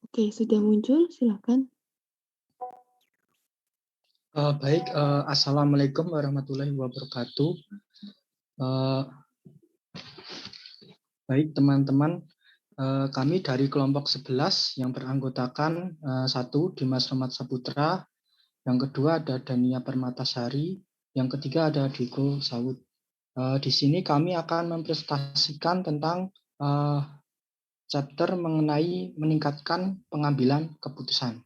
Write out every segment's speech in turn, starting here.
Oke, sudah muncul, silakan. Baik, assalamualaikum warahmatullahi wabarakatuh. Eh, Baik teman-teman, kami dari kelompok 11 yang beranggotakan satu Dimas Rahmat Saputra, yang kedua ada Dania Permatasari, yang ketiga ada Diko Saud. Di sini kami akan mempresentasikan tentang chapter mengenai meningkatkan pengambilan keputusan.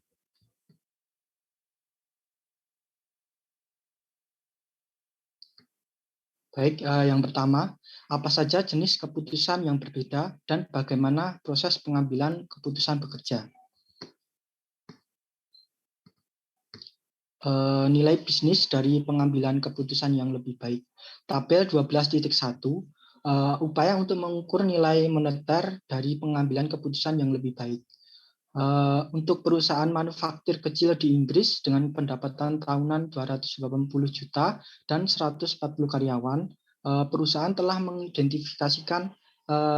Baik, yang pertama, apa saja jenis keputusan yang berbeda dan bagaimana proses pengambilan keputusan bekerja. Nilai bisnis dari pengambilan keputusan yang lebih baik. Tabel 12.1, upaya untuk mengukur nilai moneter dari pengambilan keputusan yang lebih baik. Untuk perusahaan manufaktur kecil di Inggris dengan pendapatan tahunan 280 juta dan 140 karyawan, perusahaan telah mengidentifikasikan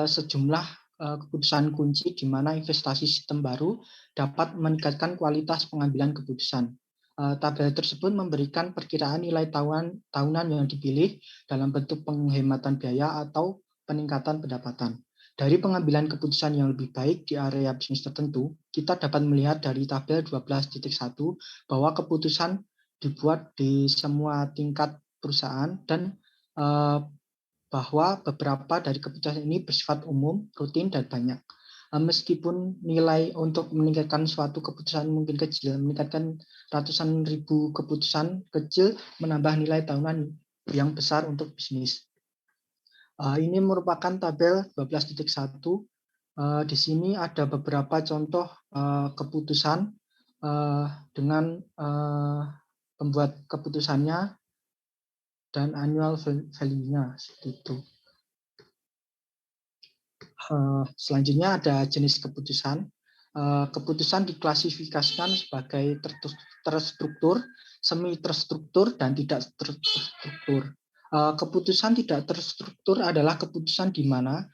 sejumlah keputusan kunci di mana investasi sistem baru dapat meningkatkan kualitas pengambilan keputusan. Tabel tersebut memberikan perkiraan nilai tahunan yang dipilih dalam bentuk penghematan biaya atau peningkatan pendapatan. Dari pengambilan keputusan yang lebih baik di area bisnis tertentu, kita dapat melihat dari tabel 12.1 bahwa keputusan dibuat di semua tingkat perusahaan dan bahwa beberapa dari keputusan ini bersifat umum, rutin, dan banyak. Meskipun nilai untuk meningkatkan suatu keputusan mungkin kecil, meningkatkan ratusan ribu keputusan kecil menambah nilai tahunan yang besar untuk bisnis. Ini merupakan tabel 12.1. Di sini ada beberapa contoh keputusan dengan pembuat keputusannya dan annual value-nya seperti itu. Selanjutnya ada jenis keputusan. Keputusan diklasifikasikan sebagai terstruktur, semi terstruktur, dan tidak terstruktur. Keputusan tidak terstruktur adalah keputusan di mana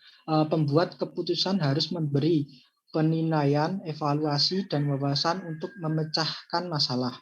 pembuat keputusan harus memberi penilaian, evaluasi, dan wawasan untuk memecahkan masalah.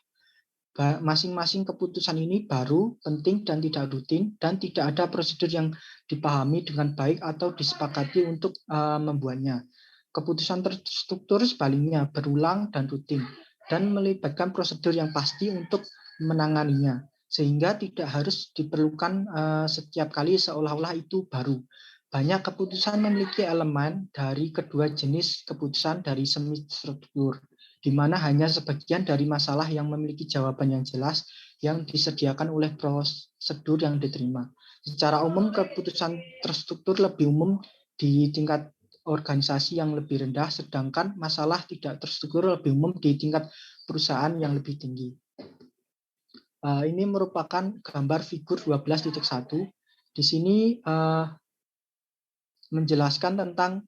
Masing-masing keputusan ini baru, penting, dan tidak rutin, dan tidak ada prosedur yang dipahami dengan baik atau disepakati untuk membuatnya. Keputusan terstruktur sebaliknya berulang dan rutin, dan melibatkan prosedur yang pasti untuk menanganinya, sehingga tidak harus diperlukan setiap kali seolah-olah itu baru. Banyak keputusan memiliki elemen dari kedua jenis keputusan dari semi struktur, di mana hanya sebagian dari masalah yang memiliki jawaban yang jelas yang disediakan oleh prosedur yang diterima. Secara umum, keputusan terstruktur lebih umum di tingkat organisasi yang lebih rendah, sedangkan masalah tidak terstruktur lebih umum di tingkat perusahaan yang lebih tinggi. Ini merupakan gambar figur 12.1. Di sini menjelaskan tentang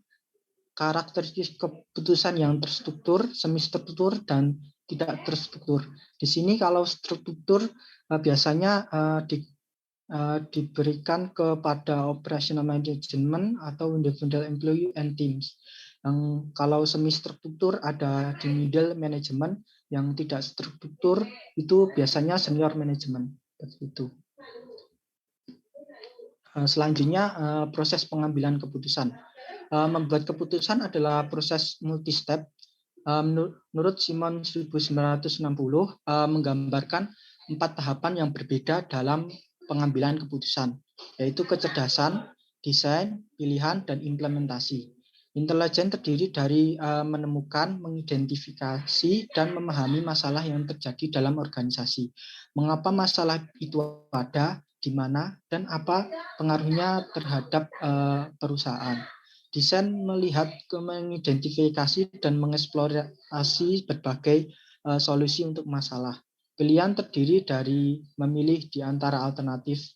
karakteristik keputusan yang terstruktur, semi struktur, dan tidak terstruktur. Di sini kalau struktur biasanya diberikan kepada operational management atau individual employee and teams. Yang kalau semi struktur ada di middle management, yang tidak struktur itu biasanya senior management. Itu. Selanjutnya proses pengambilan keputusan. Membuat keputusan adalah proses multi-step. Menurut Simon 1960 menggambarkan 4 tahapan yang berbeda dalam pengambilan keputusan, yaitu kecerdasan, desain, pilihan, dan implementasi. Intelijen terdiri dari menemukan, mengidentifikasi, dan memahami masalah yang terjadi dalam organisasi. Mengapa masalah itu ada, di mana, dan apa pengaruhnya terhadap perusahaan. Desain melihat mengidentifikasi dan mengeksplorasi berbagai solusi untuk masalah. Pilihan terdiri dari memilih di antara alternatif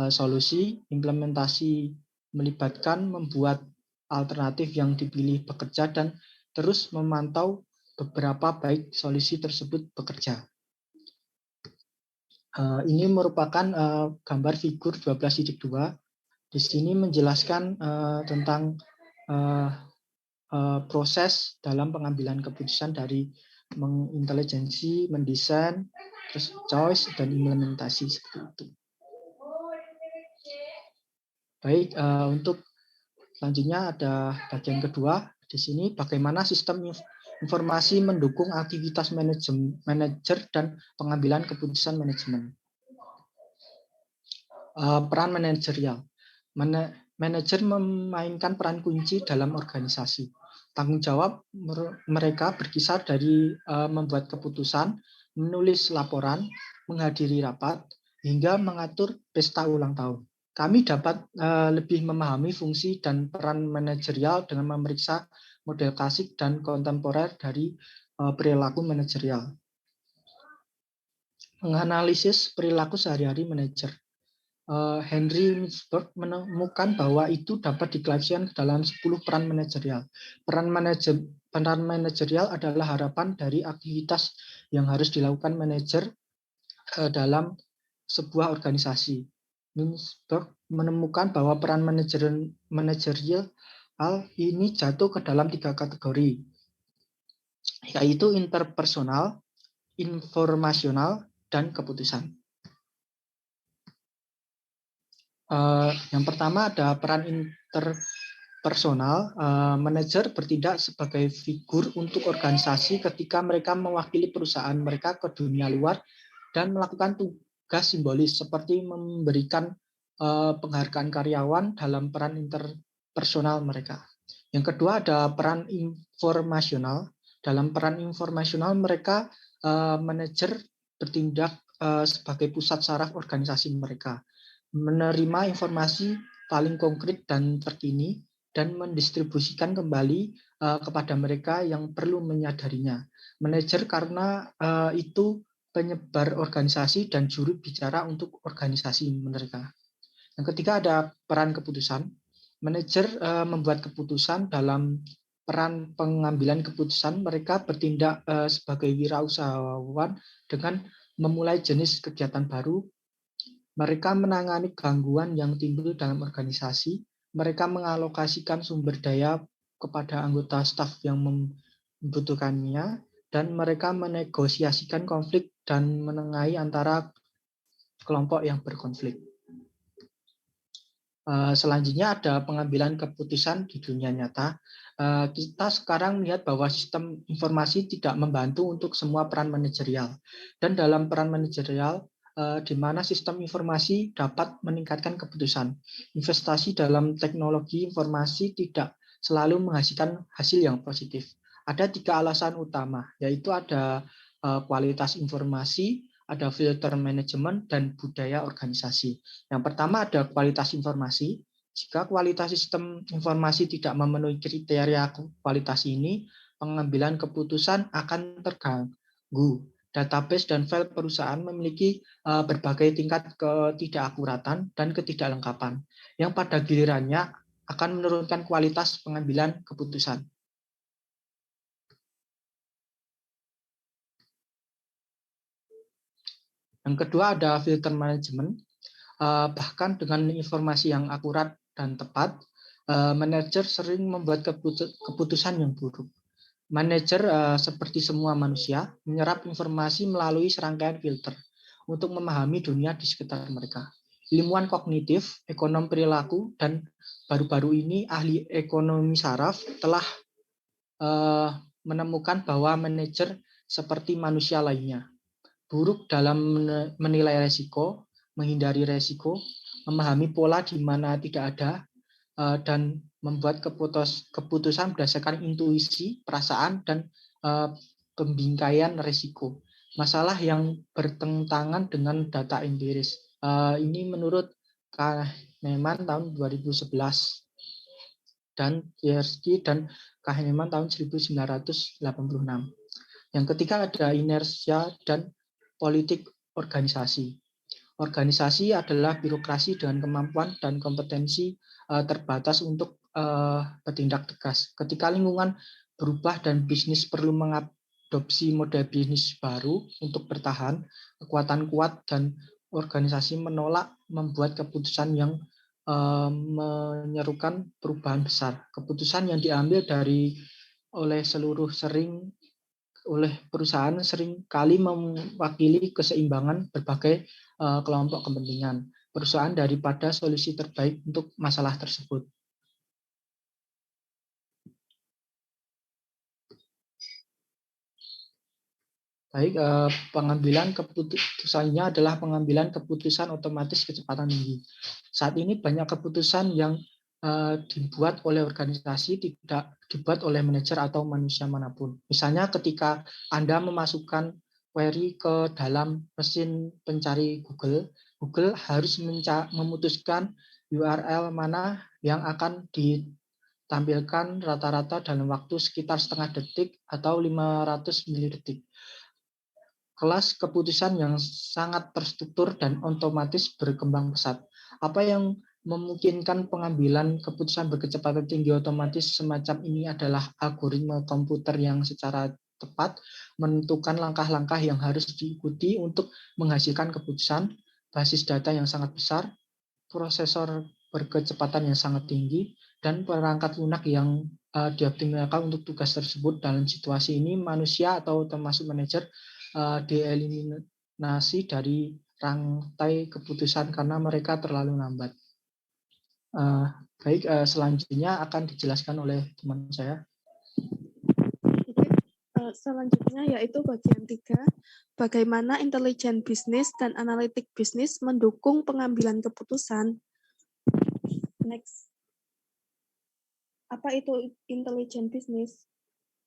solusi. Implementasi melibatkan membuat alternatif yang dipilih bekerja dan terus memantau beberapa baik solusi tersebut bekerja. Ini merupakan gambar figur 12.2. Di sini menjelaskan tentang proses dalam pengambilan keputusan dari mengintelijensi, mendesain, terus choice dan implementasi seperti itu. Baik, untuk selanjutnya ada bagian kedua di sini bagaimana sistem informasi mendukung aktivitas manajer dan pengambilan keputusan manajemen. Peran manajerial. Manajer memainkan peran kunci dalam organisasi. Tanggung jawab mereka berkisar dari membuat keputusan, menulis laporan, menghadiri rapat, hingga mengatur pesta ulang tahun. Kami dapat lebih memahami fungsi dan peran manajerial dengan memeriksa model klasik dan kontemporer dari perilaku manajerial. Menganalisis perilaku sehari-hari manajer. Henry Mintzberg menemukan bahwa itu dapat diklasifikasikan dalam 10 peran manajerial. Peran manajerial adalah harapan dari aktivitas yang harus dilakukan manajer dalam sebuah organisasi. Mintzberg menemukan bahwa peran manajerial ini jatuh ke dalam 3 kategori, yaitu interpersonal, informasional, dan keputusan. Yang pertama ada peran interpersonal. Manajer bertindak sebagai figur untuk organisasi ketika mereka mewakili perusahaan mereka ke dunia luar dan melakukan tugas simbolis seperti memberikan penghargaan karyawan dalam peran interpersonal mereka. Yang kedua ada peran informasional. Dalam peran informasional mereka manajer bertindak sebagai pusat saraf organisasi mereka, menerima informasi paling konkret dan terkini dan mendistribusikan kembali kepada mereka yang perlu menyadarinya. Manajer karena itu penyebar organisasi dan juru bicara untuk organisasi mereka. Yang ketiga ada peran keputusan. Manajer membuat keputusan. Dalam peran pengambilan keputusan mereka bertindak sebagai wirausahawan dengan memulai jenis kegiatan baru. Mereka menangani gangguan yang timbul dalam organisasi. Mereka mengalokasikan sumber daya kepada anggota staf yang membutuhkannya, dan mereka menegosiasikan konflik dan menengahi antara kelompok yang berkonflik. Selanjutnya ada pengambilan keputusan di dunia nyata. Kita sekarang melihat bahwa sistem informasi tidak membantu untuk semua peran manajerial. Dan dalam peran manajerial, di mana sistem informasi dapat meningkatkan keputusan. Investasi dalam teknologi informasi tidak selalu menghasilkan hasil yang positif. Ada 3 alasan utama, yaitu ada kualitas informasi, ada filter manajemen, dan budaya organisasi. Yang pertama ada kualitas informasi. Jika kualitas sistem informasi tidak memenuhi kriteria kualitas ini, pengambilan keputusan akan terganggu. Database dan file perusahaan memiliki berbagai tingkat ketidakakuratan dan ketidaklengkapan, yang pada gilirannya akan menurunkan kualitas pengambilan keputusan. Yang kedua ada filter manajemen. Bahkan dengan informasi yang akurat dan tepat, manajer sering membuat keputusan yang buruk. Manajer seperti semua manusia menyerap informasi melalui serangkaian filter untuk memahami dunia di sekitar mereka. Ilmuwan kognitif, ekonom perilaku, dan baru-baru ini ahli ekonomi saraf telah menemukan bahwa manajer seperti manusia lainnya, buruk dalam menilai resiko, menghindari resiko, memahami pola di mana tidak ada, dan membuat keputusan berdasarkan intuisi, perasaan, dan pembingkaian resiko. Masalah yang bertentangan dengan data empiris. Ini menurut Kahneman tahun 2011 dan Tversky dan Kahneman tahun 1986. Yang ketiga ada inersia dan politik organisasi. Organisasi adalah birokrasi dengan kemampuan dan kompetensi terbatas untuk bertindak tegas. Ketika lingkungan berubah dan bisnis perlu mengadopsi model bisnis baru untuk bertahan, kekuatan kuat dan organisasi menolak membuat keputusan yang menyerukan perubahan besar. Keputusan yang diambil oleh perusahaan sering kali mewakili keseimbangan berbagai kelompok kepentingan perusahaan daripada solusi terbaik untuk masalah tersebut. Baik, pengambilan keputusannya adalah pengambilan keputusan otomatis kecepatan tinggi. Saat ini banyak keputusan yang dibuat oleh organisasi, tidak dibuat oleh manajer atau manusia manapun. Misalnya ketika Anda memasukkan query ke dalam mesin pencari Google, Google harus memutuskan URL mana yang akan ditampilkan rata-rata dalam waktu sekitar setengah detik atau 500 milidetik. Kelas keputusan yang sangat terstruktur dan otomatis berkembang pesat. Apa yang memungkinkan pengambilan keputusan berkecepatan tinggi otomatis semacam ini adalah algoritma komputer yang secara tepat menentukan langkah-langkah yang harus diikuti untuk menghasilkan keputusan, basis data yang sangat besar, prosesor berkecepatan yang sangat tinggi, dan perangkat lunak yang dioptimalkan untuk tugas tersebut. Dalam situasi ini, manusia atau termasuk manajer dieliminasi dari rantai keputusan karena mereka terlalu lambat. Baik, selanjutnya akan dijelaskan oleh teman saya. Selanjutnya yaitu bagian 3, bagaimana intelijen bisnis dan analitik bisnis mendukung pengambilan keputusan. Next. Apa itu intelijen bisnis?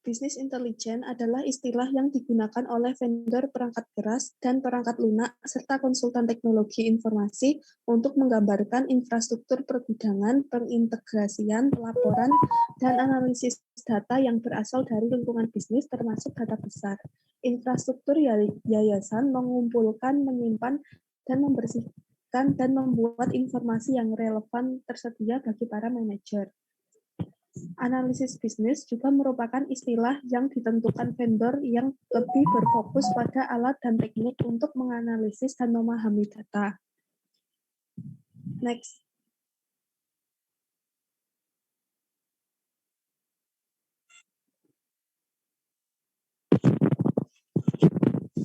Bisnis intelijen adalah istilah yang digunakan oleh vendor perangkat keras dan perangkat lunak serta konsultan teknologi informasi untuk menggambarkan infrastruktur pergudangan, pengintegrasian, pelaporan, dan analisis data yang berasal dari lingkungan bisnis termasuk data besar. Infrastruktur yayasan mengumpulkan, menyimpan, dan membersihkan dan membuat informasi yang relevan tersedia bagi para manajer. Analisis bisnis juga merupakan istilah yang ditentukan vendor yang lebih berfokus pada alat dan teknik untuk menganalisis dan memahami data. Next.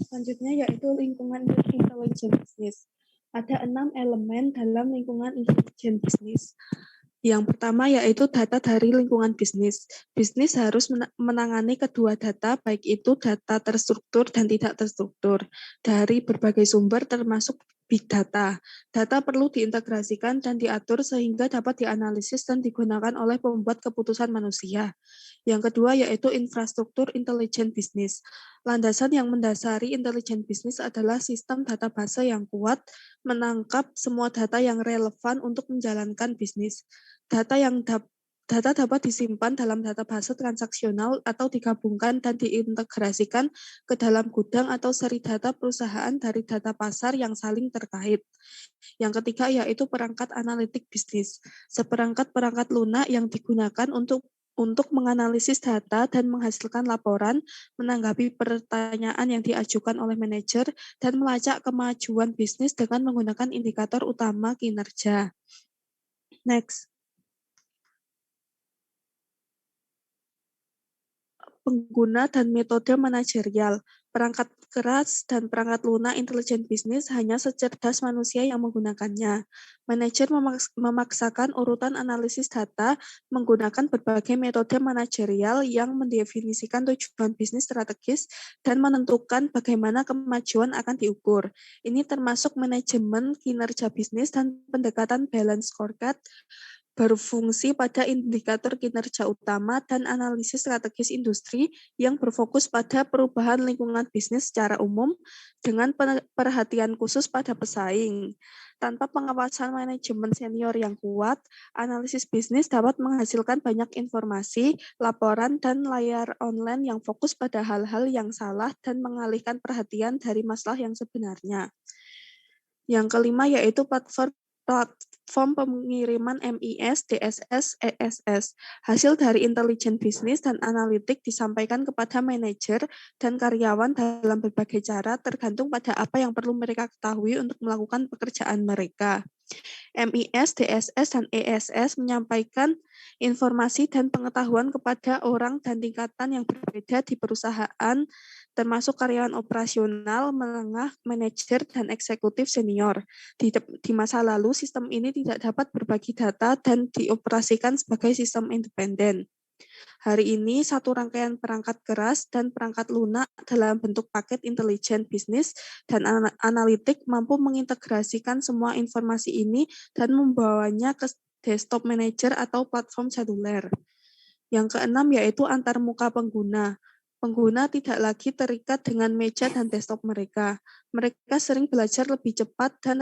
Selanjutnya yaitu lingkungan intelijen bisnis. Ada 6 elemen dalam lingkungan intelijen bisnis. Yang pertama yaitu data dari lingkungan bisnis. Bisnis harus menangani kedua data, baik itu data terstruktur dan tidak terstruktur, dari berbagai sumber termasuk big data. Data perlu diintegrasikan dan diatur sehingga dapat dianalisis dan digunakan oleh pembuat keputusan manusia. Yang kedua yaitu infrastruktur intelijen bisnis. Landasan yang mendasari intelijen bisnis adalah sistem database yang kuat, menangkap semua data yang relevan untuk menjalankan bisnis. Data dapat disimpan dalam database transaksional atau digabungkan dan diintegrasikan ke dalam gudang atau seri data perusahaan dari data pasar yang saling terkait. Yang ketiga yaitu perangkat analitik bisnis. Seperangkat perangkat lunak yang digunakan untuk menganalisis data dan menghasilkan laporan, menanggapi pertanyaan yang diajukan oleh manajer, dan melacak kemajuan bisnis dengan menggunakan indikator utama kinerja. Next. Pengguna dan metode manajerial. Perangkat keras dan perangkat lunak intelijen bisnis hanya secerdas manusia yang menggunakannya. Manajer memaksakan urutan analisis data menggunakan berbagai metode manajerial yang mendefinisikan tujuan bisnis strategis dan menentukan bagaimana kemajuan akan diukur. Ini termasuk manajemen kinerja bisnis dan pendekatan balance scorecard, berfungsi pada indikator kinerja utama dan analisis strategis industri yang berfokus pada perubahan lingkungan bisnis secara umum dengan perhatian khusus pada pesaing. Tanpa pengawasan manajemen senior yang kuat, analisis bisnis dapat menghasilkan banyak informasi, laporan, dan layar online yang fokus pada hal-hal yang salah dan mengalihkan perhatian dari masalah yang sebenarnya. Yang kelima yaitu platform pengiriman MIS, DSS, ESS. Hasil dari intelijen bisnis dan analitik disampaikan kepada manajer dan karyawan dalam berbagai cara tergantung pada apa yang perlu mereka ketahui untuk melakukan pekerjaan mereka. MIS, DSS, dan ESS menyampaikan informasi dan pengetahuan kepada orang dan tingkatan yang berbeda di perusahaan, termasuk karyawan operasional, menengah, manajer, dan eksekutif senior. Di masa lalu, sistem ini tidak dapat berbagi data dan dioperasikan sebagai sistem independen. Hari ini, satu rangkaian perangkat keras dan perangkat lunak dalam bentuk paket intelijen bisnis dan analitik mampu mengintegrasikan semua informasi ini dan membawanya ke desktop manager atau platform seluler. Yang keenam yaitu antarmuka pengguna. Pengguna tidak lagi terikat dengan meja dan desktop mereka. Mereka sering belajar lebih cepat dan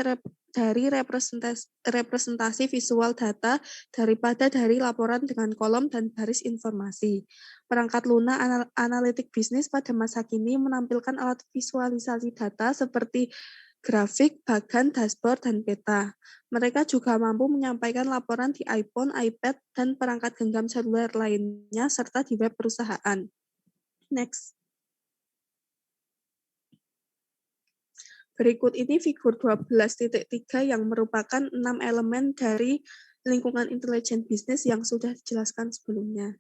dari representasi visual data daripada dari laporan dengan kolom dan baris informasi. Perangkat lunak analitik bisnis pada masa kini menampilkan alat visualisasi data seperti grafik, bagan, dashboard, dan peta. Mereka juga mampu menyampaikan laporan di iPhone, iPad, dan perangkat genggam seluler lainnya, serta di web perusahaan. Next. Berikut ini figur 12.3 yang merupakan 6 elemen dari lingkungan intelijen bisnis yang sudah dijelaskan sebelumnya.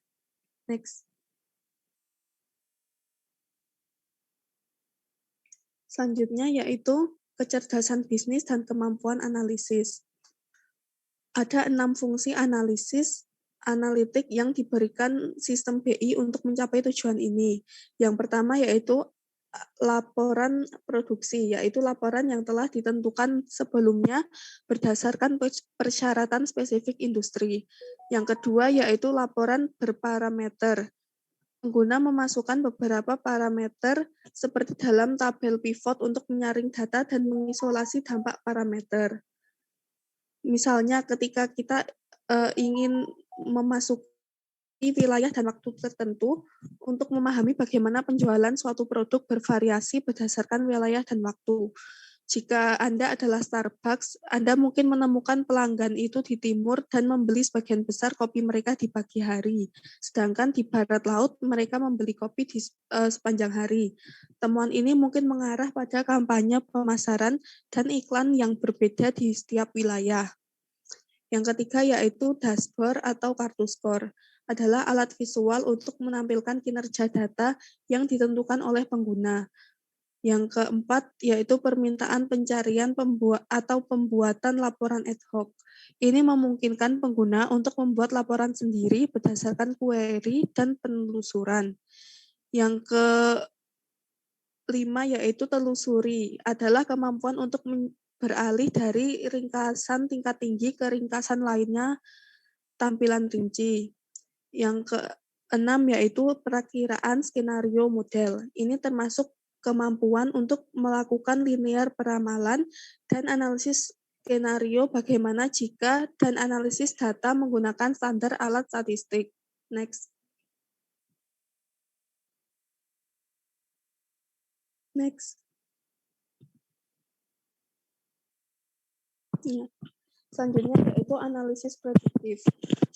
Next. Selanjutnya yaitu kecerdasan bisnis dan kemampuan analisis. Ada 6 fungsi analitik yang diberikan sistem BI untuk mencapai tujuan ini. Yang pertama yaitu laporan produksi, yaitu laporan yang telah ditentukan sebelumnya berdasarkan persyaratan spesifik industri. Yang kedua yaitu laporan berparameter. Pengguna memasukkan beberapa parameter seperti dalam tabel pivot untuk menyaring data dan mengisolasi dampak parameter. Misalnya ketika kita ingin memasuki wilayah dan waktu tertentu untuk memahami bagaimana penjualan suatu produk bervariasi berdasarkan wilayah dan waktu. Jika Anda adalah Starbucks, Anda mungkin menemukan pelanggan itu di timur dan membeli sebagian besar kopi mereka di pagi hari. Sedangkan di barat laut, mereka membeli kopi di sepanjang hari. Temuan ini mungkin mengarah pada kampanye pemasaran dan iklan yang berbeda di setiap wilayah. Yang ketiga yaitu dashboard atau kartu skor, adalah alat visual untuk menampilkan kinerja data yang ditentukan oleh pengguna. Yang keempat yaitu permintaan pencarian atau pembuatan laporan ad hoc. Ini memungkinkan pengguna untuk membuat laporan sendiri berdasarkan query dan penelusuran. Yang kelima yaitu telusuri, adalah kemampuan untuk beralih dari ringkasan tingkat tinggi ke ringkasan lainnya tampilan rinci. Yang keenam yaitu perakiraan skenario model. Ini termasuk kemampuan untuk melakukan linear peramalan dan analisis skenario bagaimana jika dan analisis data menggunakan standar alat statistik. Next. Next. Ya. Selanjutnya yaitu analisis prediktif.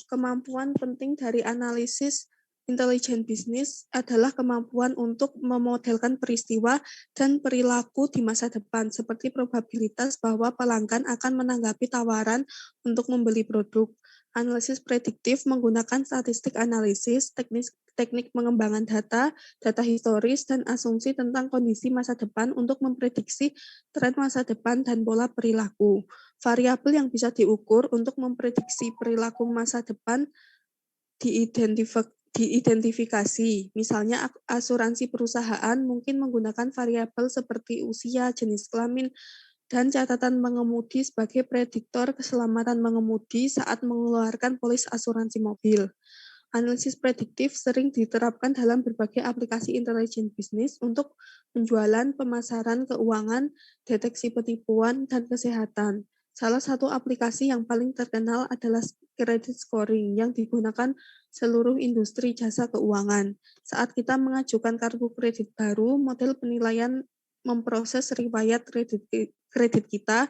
Kemampuan penting dari analisis intelijen bisnis adalah kemampuan untuk memodelkan peristiwa dan perilaku di masa depan, seperti probabilitas bahwa pelanggan akan menanggapi tawaran untuk membeli produk. Analisis prediktif menggunakan statistik analisis, teknik pengembangan data, data historis, dan asumsi tentang kondisi masa depan untuk memprediksi tren masa depan dan pola perilaku. Variabel yang bisa diukur untuk memprediksi perilaku masa depan diidentifikasi. Misalnya asuransi perusahaan mungkin menggunakan variabel seperti usia, jenis kelamin, dan catatan mengemudi sebagai prediktor keselamatan mengemudi saat mengeluarkan polis asuransi mobil. Analisis prediktif sering diterapkan dalam berbagai aplikasi intelijen bisnis untuk penjualan, pemasaran, keuangan, deteksi penipuan, dan kesehatan. Salah satu aplikasi yang paling terkenal adalah credit scoring yang digunakan seluruh industri jasa keuangan. Saat kita mengajukan kartu kredit baru, model penilaian memproses riwayat kredit kita,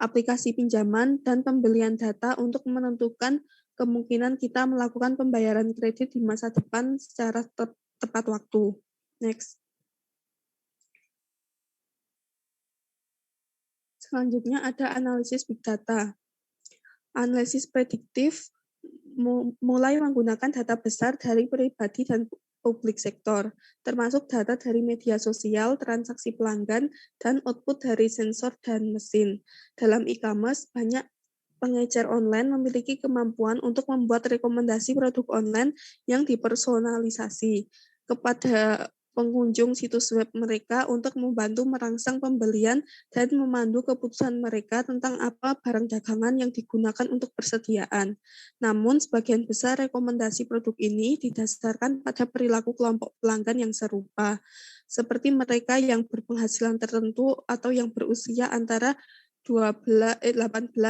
aplikasi pinjaman, dan pembelian data untuk menentukan kemungkinan kita melakukan pembayaran kredit di masa depan secara tepat waktu. Next. Selanjutnya ada analisis big data. Analisis prediktif mulai menggunakan data besar dari pribadi dan publik sektor, termasuk data dari media sosial, transaksi pelanggan, dan output dari sensor dan mesin. Dalam e-commerce, banyak pengecer online memiliki kemampuan untuk membuat rekomendasi produk online yang dipersonalisasi kepada pengunjung situs web mereka untuk membantu merangsang pembelian dan memandu keputusan mereka tentang apa barang dagangan yang digunakan untuk persediaan. Namun, sebagian besar rekomendasi produk ini didasarkan pada perilaku kelompok pelanggan yang serupa, seperti mereka yang berpenghasilan tertentu atau yang berusia antara 18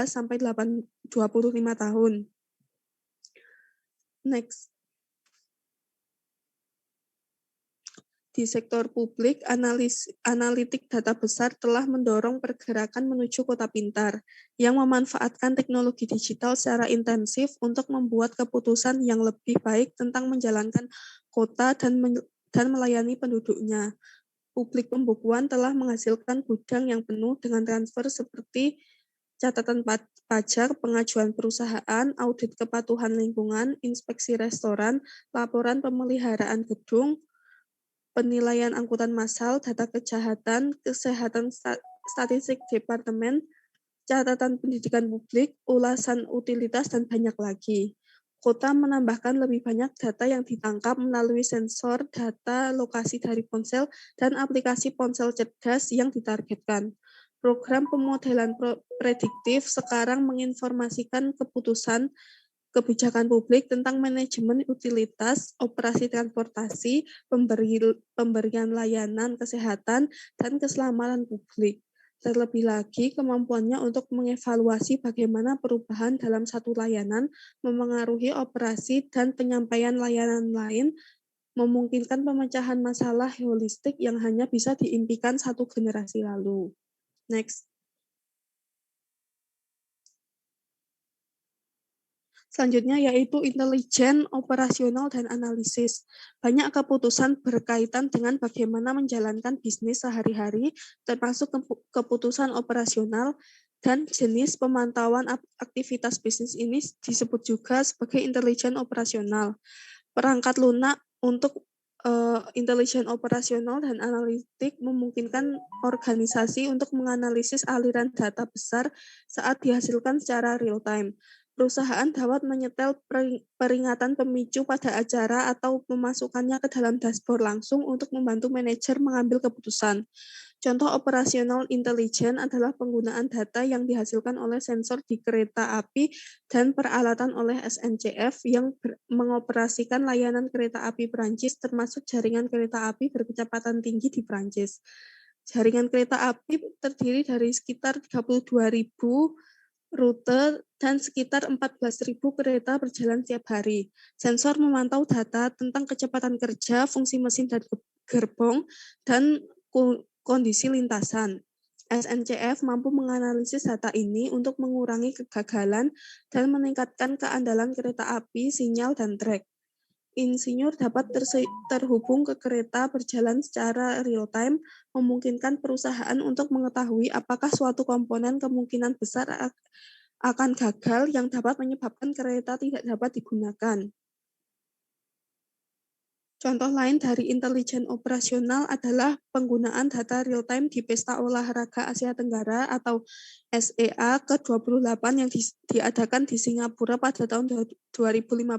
sampai 25 tahun. Next. Di sektor publik, analitik data besar telah mendorong pergerakan menuju kota pintar yang memanfaatkan teknologi digital secara intensif untuk membuat keputusan yang lebih baik tentang menjalankan kota dan melayani penduduknya. Publik pembukuan telah menghasilkan gudang yang penuh dengan transfer seperti catatan pajak, pengajuan perusahaan, audit kepatuhan lingkungan, inspeksi restoran, laporan pemeliharaan gedung, penilaian angkutan massal, data kejahatan, kesehatan statistik departemen, catatan pendidikan publik, ulasan utilitas, dan banyak lagi. Kota menambahkan lebih banyak data yang ditangkap melalui sensor data lokasi dari ponsel dan aplikasi ponsel cerdas yang ditargetkan. Program pemodelan prediktif sekarang menginformasikan kebijakan publik tentang manajemen utilitas, operasi transportasi, pemberian layanan kesehatan, dan keselamatan publik. Terlebih lagi, kemampuannya untuk mengevaluasi bagaimana perubahan dalam satu layanan memengaruhi operasi dan penyampaian layanan lain, memungkinkan pemecahan masalah holistik yang hanya bisa diimpikan satu generasi lalu. Next. Selanjutnya yaitu intelijen, operasional, dan analisis. Banyak keputusan berkaitan dengan bagaimana menjalankan bisnis sehari-hari, termasuk keputusan operasional, dan jenis pemantauan aktivitas bisnis ini disebut juga sebagai intelijen operasional. Perangkat lunak untuk intelijen operasional dan analitik memungkinkan organisasi untuk menganalisis aliran data besar saat dihasilkan secara real-time. Perusahaan dapat menyetel peringatan pemicu pada acara atau memasukkannya ke dalam dashboard langsung untuk membantu manajer mengambil keputusan. Contoh operasional intelijen adalah penggunaan data yang dihasilkan oleh sensor di kereta api dan peralatan oleh SNCF yang mengoperasikan layanan kereta api Prancis termasuk jaringan kereta api berkecepatan tinggi di Prancis. Jaringan kereta api terdiri dari sekitar 32.000 rute dan sekitar 14.000 kereta berjalan setiap hari. Sensor memantau data tentang kecepatan kerja, fungsi mesin dan gerbong, dan kondisi lintasan. SNCF mampu menganalisis data ini untuk mengurangi kegagalan dan meningkatkan keandalan kereta api, sinyal, dan trek. Insinyur dapat terhubung ke kereta berjalan secara real-time, memungkinkan perusahaan untuk mengetahui apakah suatu komponen kemungkinan besar akan gagal yang dapat menyebabkan kereta tidak dapat digunakan. Contoh lain dari intelijen operasional adalah penggunaan data real-time di Pesta Olahraga Asia Tenggara atau SEA ke-28 yang diadakan di Singapura pada tahun 2015.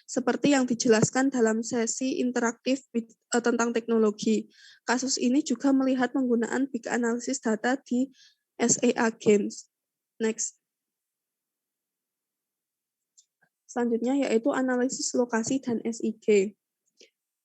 Seperti yang dijelaskan dalam sesi interaktif tentang teknologi. Kasus ini juga melihat penggunaan big analysis data di SEA Games. Next. Selanjutnya yaitu analisis lokasi dan SIG.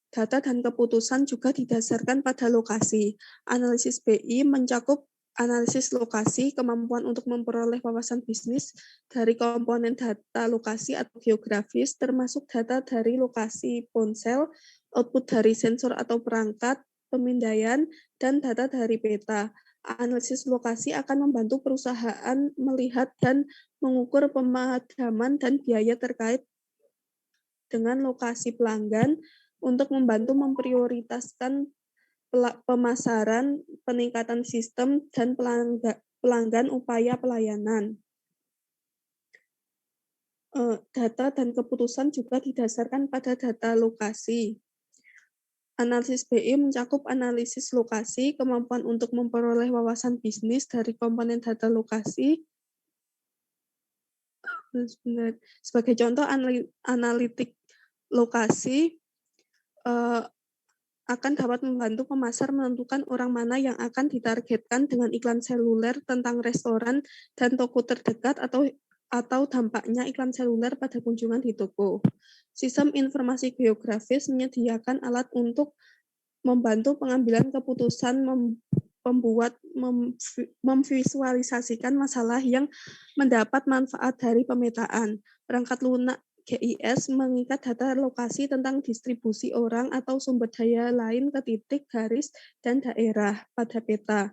Data dan keputusan juga didasarkan pada lokasi. Analisis BI mencakup analisis lokasi, kemampuan untuk memperoleh wawasan bisnis dari komponen data lokasi atau geografis, termasuk data dari lokasi ponsel, output dari sensor atau perangkat, pemindaian, dan data dari peta. Analisis lokasi akan membantu perusahaan melihat dan mengukur pemadaman dan biaya terkait dengan lokasi pelanggan, untuk membantu memprioritaskan pemasaran, peningkatan sistem, dan pelanggan upaya pelayanan. Data dan keputusan juga didasarkan pada data lokasi. Analisis BI mencakup analisis lokasi, kemampuan untuk memperoleh wawasan bisnis dari komponen data lokasi. Sebagai contoh, analitik lokasi akan dapat membantu pemasar menentukan orang mana yang akan ditargetkan dengan iklan seluler tentang restoran dan toko terdekat atau dampaknya iklan seluler pada kunjungan di toko. Sistem informasi geografis menyediakan alat untuk membantu pengambilan keputusan memvisualisasikan masalah yang mendapat manfaat dari pemetaan. Perangkat lunak GIS mengikat data lokasi tentang distribusi orang atau sumber daya lain ke titik, garis, dan daerah pada peta.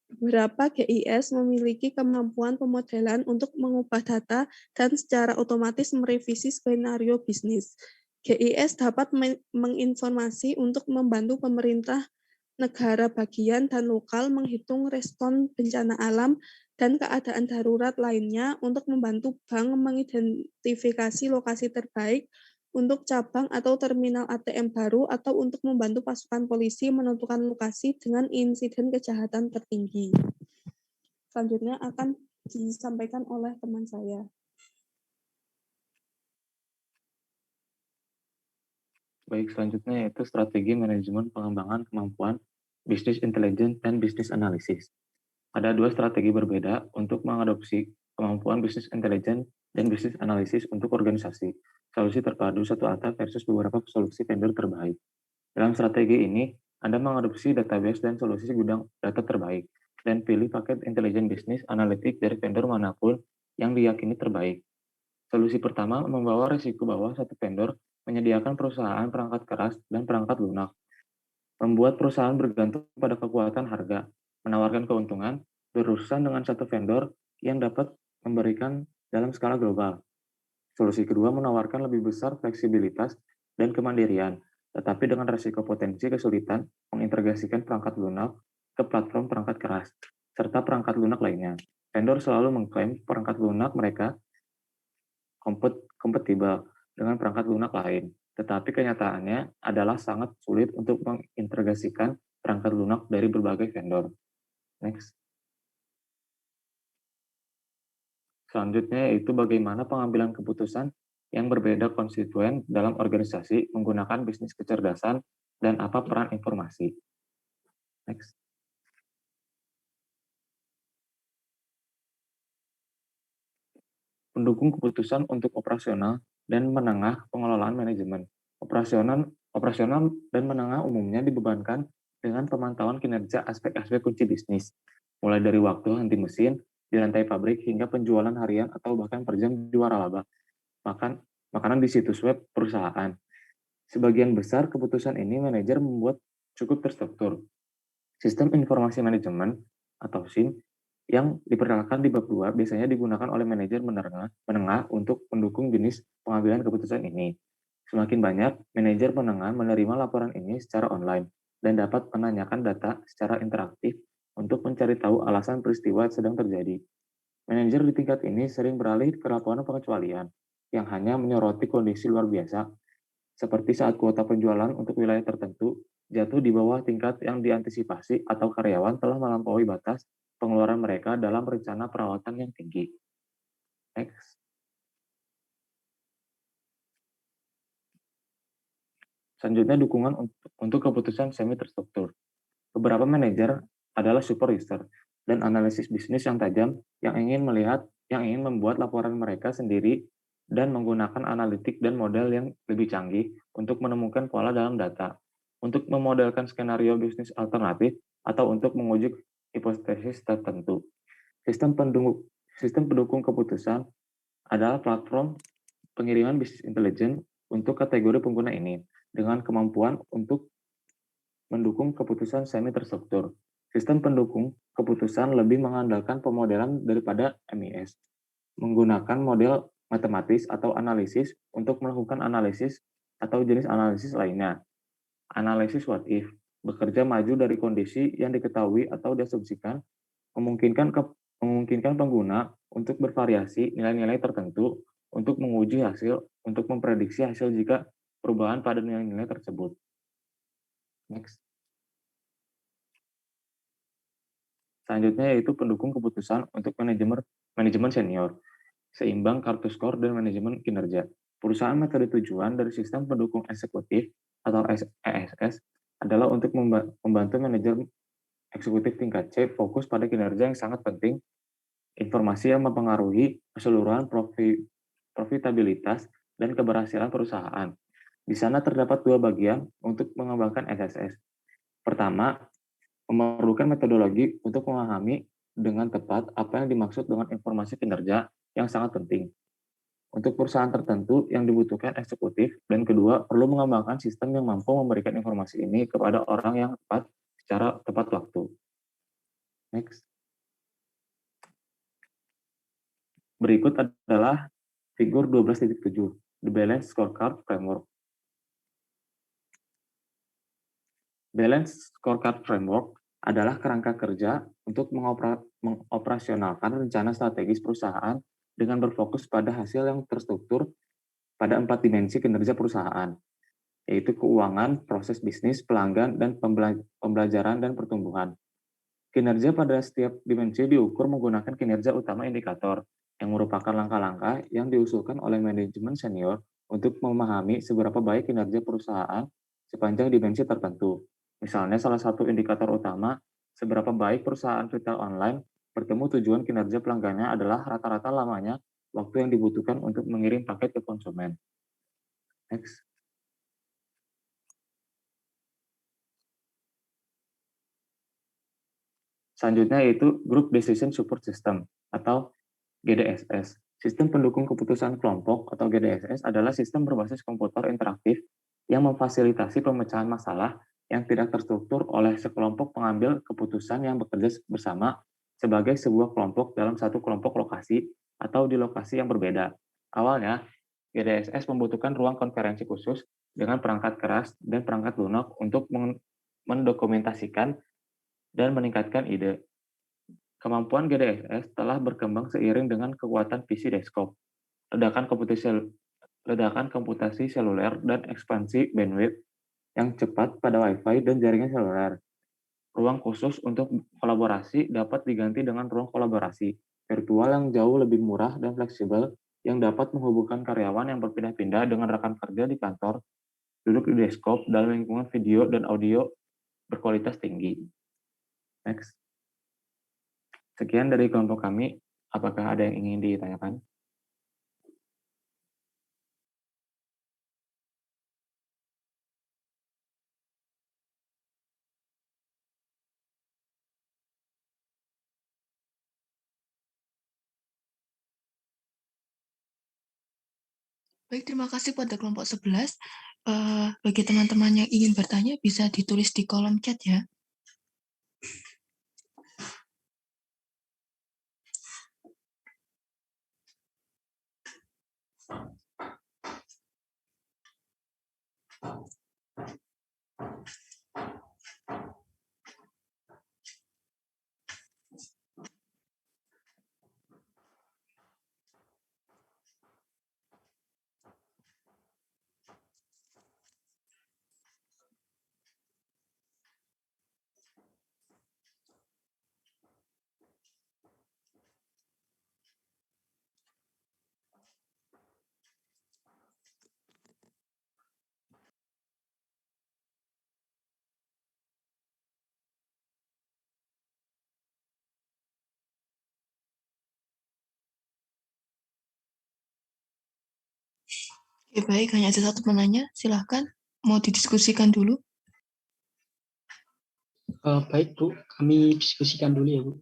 Beberapa GIS memiliki kemampuan pemodelan untuk mengubah data dan secara otomatis merevisi skenario bisnis. GIS dapat menginformasi untuk membantu pemerintah negara bagian dan lokal menghitung respon bencana alam dan keadaan darurat lainnya untuk membantu bank mengidentifikasi lokasi terbaik untuk cabang atau terminal ATM baru atau untuk membantu pasukan polisi menentukan lokasi dengan insiden kejahatan tertinggi. Selanjutnya akan disampaikan oleh teman saya. Baik, selanjutnya yaitu strategi manajemen pengembangan kemampuan bisnis intelligence dan bisnis analisis. Ada dua strategi berbeda untuk mengadopsi kemampuan bisnis intelligence dan bisnis analisis untuk organisasi. Solusi terpadu satu atap versus beberapa solusi vendor terbaik. Dalam strategi ini, Anda mengadopsi database dan solusi gudang data terbaik, dan pilih paket intelijen bisnis analitik dari vendor manapun yang diyakini terbaik. Solusi pertama membawa risiko bahwa satu vendor menyediakan perusahaan perangkat keras dan perangkat lunak, membuat perusahaan bergantung pada kekuatan harga, menawarkan keuntungan, berurusan dengan satu vendor yang dapat memberikan dalam skala global. Solusi kedua menawarkan lebih besar fleksibilitas dan kemandirian, tetapi dengan risiko potensi kesulitan mengintegrasikan perangkat lunak ke platform perangkat keras, serta perangkat lunak lainnya. Vendor selalu mengklaim perangkat lunak mereka kompatibel dengan perangkat lunak lain, tetapi kenyataannya adalah sangat sulit untuk mengintegrasikan perangkat lunak dari berbagai vendor. Next. Selanjutnya yaitu bagaimana pengambilan keputusan yang berbeda konstituen dalam organisasi menggunakan bisnis kecerdasan dan apa peran informasi. Next. Pendukung keputusan untuk operasional dan menengah pengelolaan manajemen. Operasional dan menengah umumnya dibebankan dengan pemantauan kinerja aspek-aspek kunci bisnis, mulai dari waktu henti mesin, di lantai pabrik, hingga penjualan harian atau bahkan per jam di waralaba, makanan di situs web perusahaan. Sebagian besar keputusan ini manajer membuat cukup terstruktur. Sistem informasi manajemen atau SIM yang diperkenalkan di bab 2 biasanya digunakan oleh manajer menengah untuk mendukung jenis pengambilan keputusan ini. Semakin banyak, manajer menengah menerima laporan ini secara online dan dapat menanyakan data secara interaktif untuk mencari tahu alasan peristiwa sedang terjadi. Manajer di tingkat ini sering beralih ke laporan pengecualian yang hanya menyoroti kondisi luar biasa, seperti saat kuota penjualan untuk wilayah tertentu jatuh di bawah tingkat yang diantisipasi atau karyawan telah melampaui batas pengeluaran mereka dalam rencana perawatan yang tinggi. Next. Selanjutnya dukungan untuk keputusan semi terstruktur. Beberapa manajer adalah super user dan analisis bisnis yang tajam yang ingin membuat laporan mereka sendiri dan menggunakan analitik dan model yang lebih canggih untuk menemukan pola dalam data, untuk memodelkan skenario bisnis alternatif, atau untuk menguji hipotesis tertentu. Sistem pendukung keputusan adalah platform pengiriman bisnis intelijen untuk kategori pengguna ini dengan kemampuan untuk mendukung keputusan semi terstruktur. Sistem pendukung keputusan lebih mengandalkan pemodelan daripada MIS, menggunakan model matematis atau analisis untuk melakukan analisis atau jenis analisis lainnya. Analisis what if bekerja maju dari kondisi yang diketahui atau diasumsikan, memungkinkan memungkinkan pengguna untuk bervariasi nilai-nilai tertentu untuk menguji hasil, untuk memprediksi hasil jika perubahan pada nilai-nilai tersebut. Next. Selanjutnya yaitu pendukung keputusan untuk manajemen senior, seimbang kartu skor dan manajemen kinerja. Perusahaan metode tujuan dari sistem pendukung eksekutif atau ESS adalah untuk membantu manajer eksekutif tingkat C fokus pada kinerja yang sangat penting, informasi yang mempengaruhi keseluruhan profitabilitas dan keberhasilan perusahaan. Di sana terdapat dua bagian untuk mengembangkan SSS. Pertama, memerlukan metodologi untuk memahami dengan tepat apa yang dimaksud dengan informasi kinerja yang sangat penting. Untuk perusahaan tertentu yang dibutuhkan eksekutif, dan kedua, perlu mengembangkan sistem yang mampu memberikan informasi ini kepada orang yang tepat secara tepat waktu. Next. Berikut adalah figur 12.7, The Balance Scorecard Framework. Balance Scorecard Framework adalah kerangka kerja untuk mengoperasionalkan rencana strategis perusahaan dengan berfokus pada hasil yang terstruktur pada 4 dimensi kinerja perusahaan, yaitu keuangan, proses bisnis, pelanggan, dan pembelajaran dan pertumbuhan. Kinerja pada setiap dimensi diukur menggunakan kinerja utama indikator, yang merupakan langkah-langkah yang diusulkan oleh manajemen senior untuk memahami seberapa baik kinerja perusahaan sepanjang dimensi tertentu. Misalnya salah satu indikator utama seberapa baik perusahaan retail online bertemu tujuan kinerja pelanggannya adalah rata-rata lamanya waktu yang dibutuhkan untuk mengirim paket ke konsumen. Next. Selanjutnya yaitu Group Decision Support System atau GDSS. Sistem pendukung keputusan kelompok atau GDSS adalah sistem berbasis komputer interaktif yang memfasilitasi pemecahan masalah yang tidak terstruktur oleh sekelompok pengambil keputusan yang bekerja bersama sebagai sebuah kelompok dalam satu kelompok lokasi atau di lokasi yang berbeda. Awalnya, GDSS membutuhkan ruang konferensi khusus dengan perangkat keras dan perangkat lunak untuk mendokumentasikan dan meningkatkan ide. Kemampuan GDSS telah berkembang seiring dengan kekuatan PC desktop, ledakan komputasi seluler, dan ekspansi bandwidth yang cepat pada Wi-Fi dan jaringan seluler. Ruang khusus untuk kolaborasi dapat diganti dengan ruang kolaborasi virtual yang jauh lebih murah dan fleksibel yang dapat menghubungkan karyawan yang berpindah-pindah dengan rekan kerja di kantor, duduk di desktop dalam lingkungan video dan audio berkualitas tinggi. Next. Sekian dari kelompok kami. Apakah ada yang ingin ditanyakan? Baik, terima kasih pada kelompok 11. Bagi teman-teman yang ingin bertanya, bisa ditulis di kolom chat ya. Oke, baik, hanya ada satu penanya. Silahkan, mau didiskusikan dulu. Baik, Bu. Kami diskusikan dulu ya, Bu.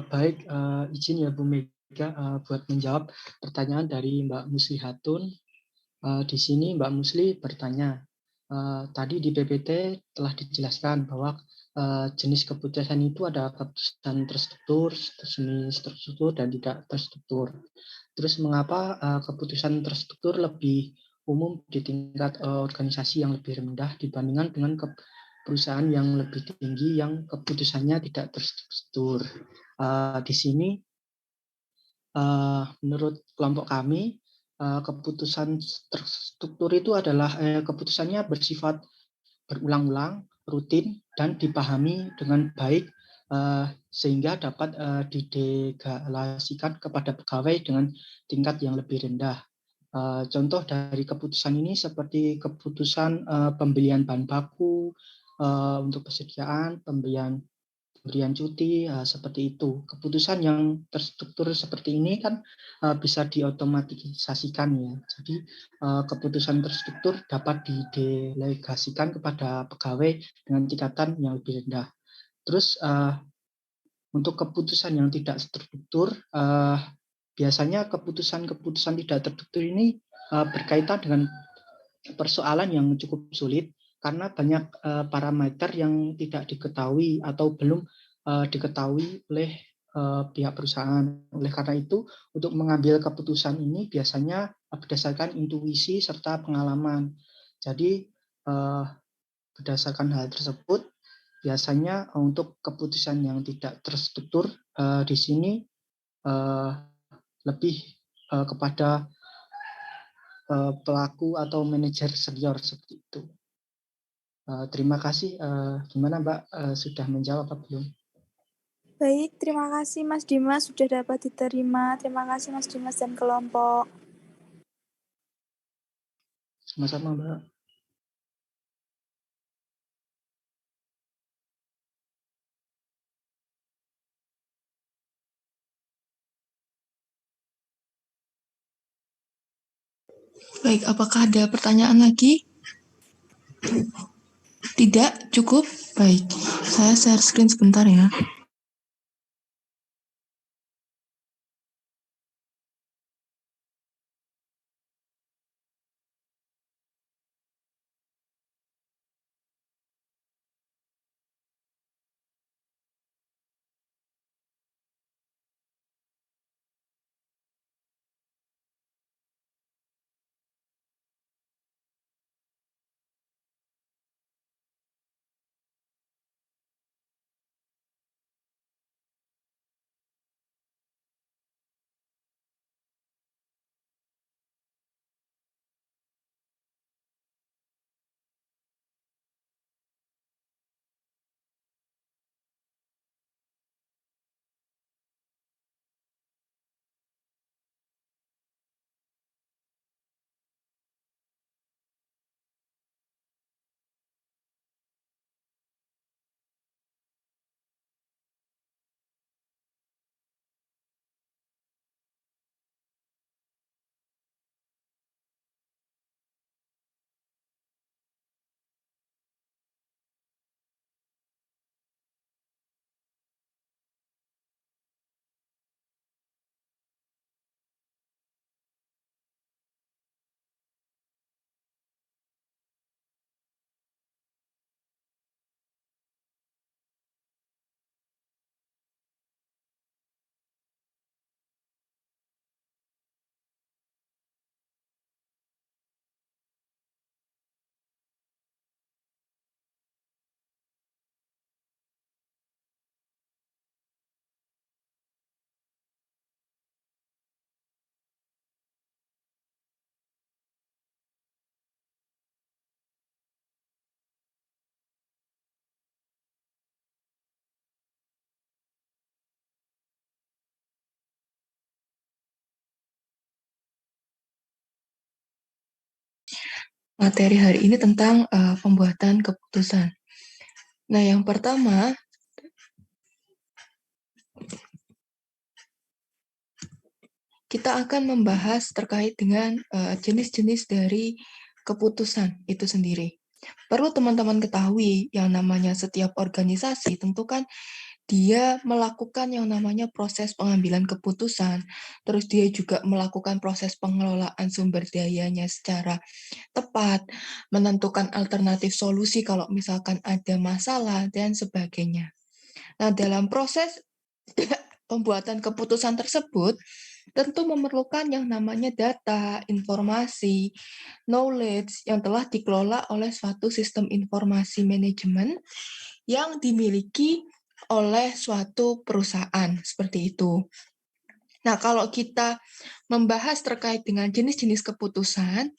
Baik, izin ya Bu Mega buat menjawab pertanyaan dari Mbak Muslihatun. Di sini Mbak Musli bertanya, tadi di PPT telah dijelaskan bahwa jenis keputusan itu ada keputusan terstruktur, semi terstruktur, dan tidak terstruktur. Terus mengapa keputusan terstruktur lebih umum di tingkat organisasi yang lebih rendah dibandingkan dengan perusahaan yang lebih tinggi yang keputusannya tidak terstruktur? Di sini menurut kelompok kami keputusan terstruktur itu adalah keputusannya bersifat berulang-ulang, rutin, dan dipahami dengan baik sehingga dapat didelegasikan kepada pegawai dengan tingkat yang lebih rendah. Contoh dari keputusan ini seperti keputusan pembelian bahan baku untuk persediaan, pemberian cuti, seperti itu. Keputusan yang terstruktur seperti ini kan bisa diotomatisasikan ya. Jadi keputusan terstruktur dapat didelegasikan kepada pegawai dengan tingkatan yang lebih rendah. Terus untuk keputusan yang tidak terstruktur, biasanya keputusan-keputusan tidak terstruktur ini berkaitan dengan persoalan yang cukup sulit karena banyak parameter yang tidak diketahui atau belum diketahui oleh pihak perusahaan. Oleh karena itu, untuk mengambil keputusan ini biasanya berdasarkan intuisi serta pengalaman. Jadi berdasarkan hal tersebut, biasanya untuk keputusan yang tidak terstruktur di sini lebih kepada pelaku atau manajer senior seperti itu. Terima kasih. Gimana Mbak, sudah menjawab apa belum? Baik, terima kasih Mas Dimas sudah dapat diterima. Terima kasih Mas Dimas dan kelompok. Sama-sama Mbak. Baik, apakah ada pertanyaan lagi? Tidak, cukup? Baik, saya share screen sebentar ya. Materi hari ini tentang pembuatan keputusan. Nah, yang pertama, kita akan membahas terkait dengan jenis-jenis dari keputusan itu sendiri. Perlu teman-teman ketahui yang namanya setiap organisasi tentu kan dia melakukan yang namanya proses pengambilan keputusan, terus dia juga melakukan proses pengelolaan sumber dayanya secara tepat, menentukan alternatif solusi kalau misalkan ada masalah, dan sebagainya. Nah, dalam proses pembuatan keputusan tersebut, tentu memerlukan yang namanya data, informasi, knowledge yang telah dikelola oleh suatu sistem informasi manajemen yang dimiliki oleh suatu perusahaan, seperti itu. Nah, kalau kita membahas terkait dengan jenis-jenis keputusan,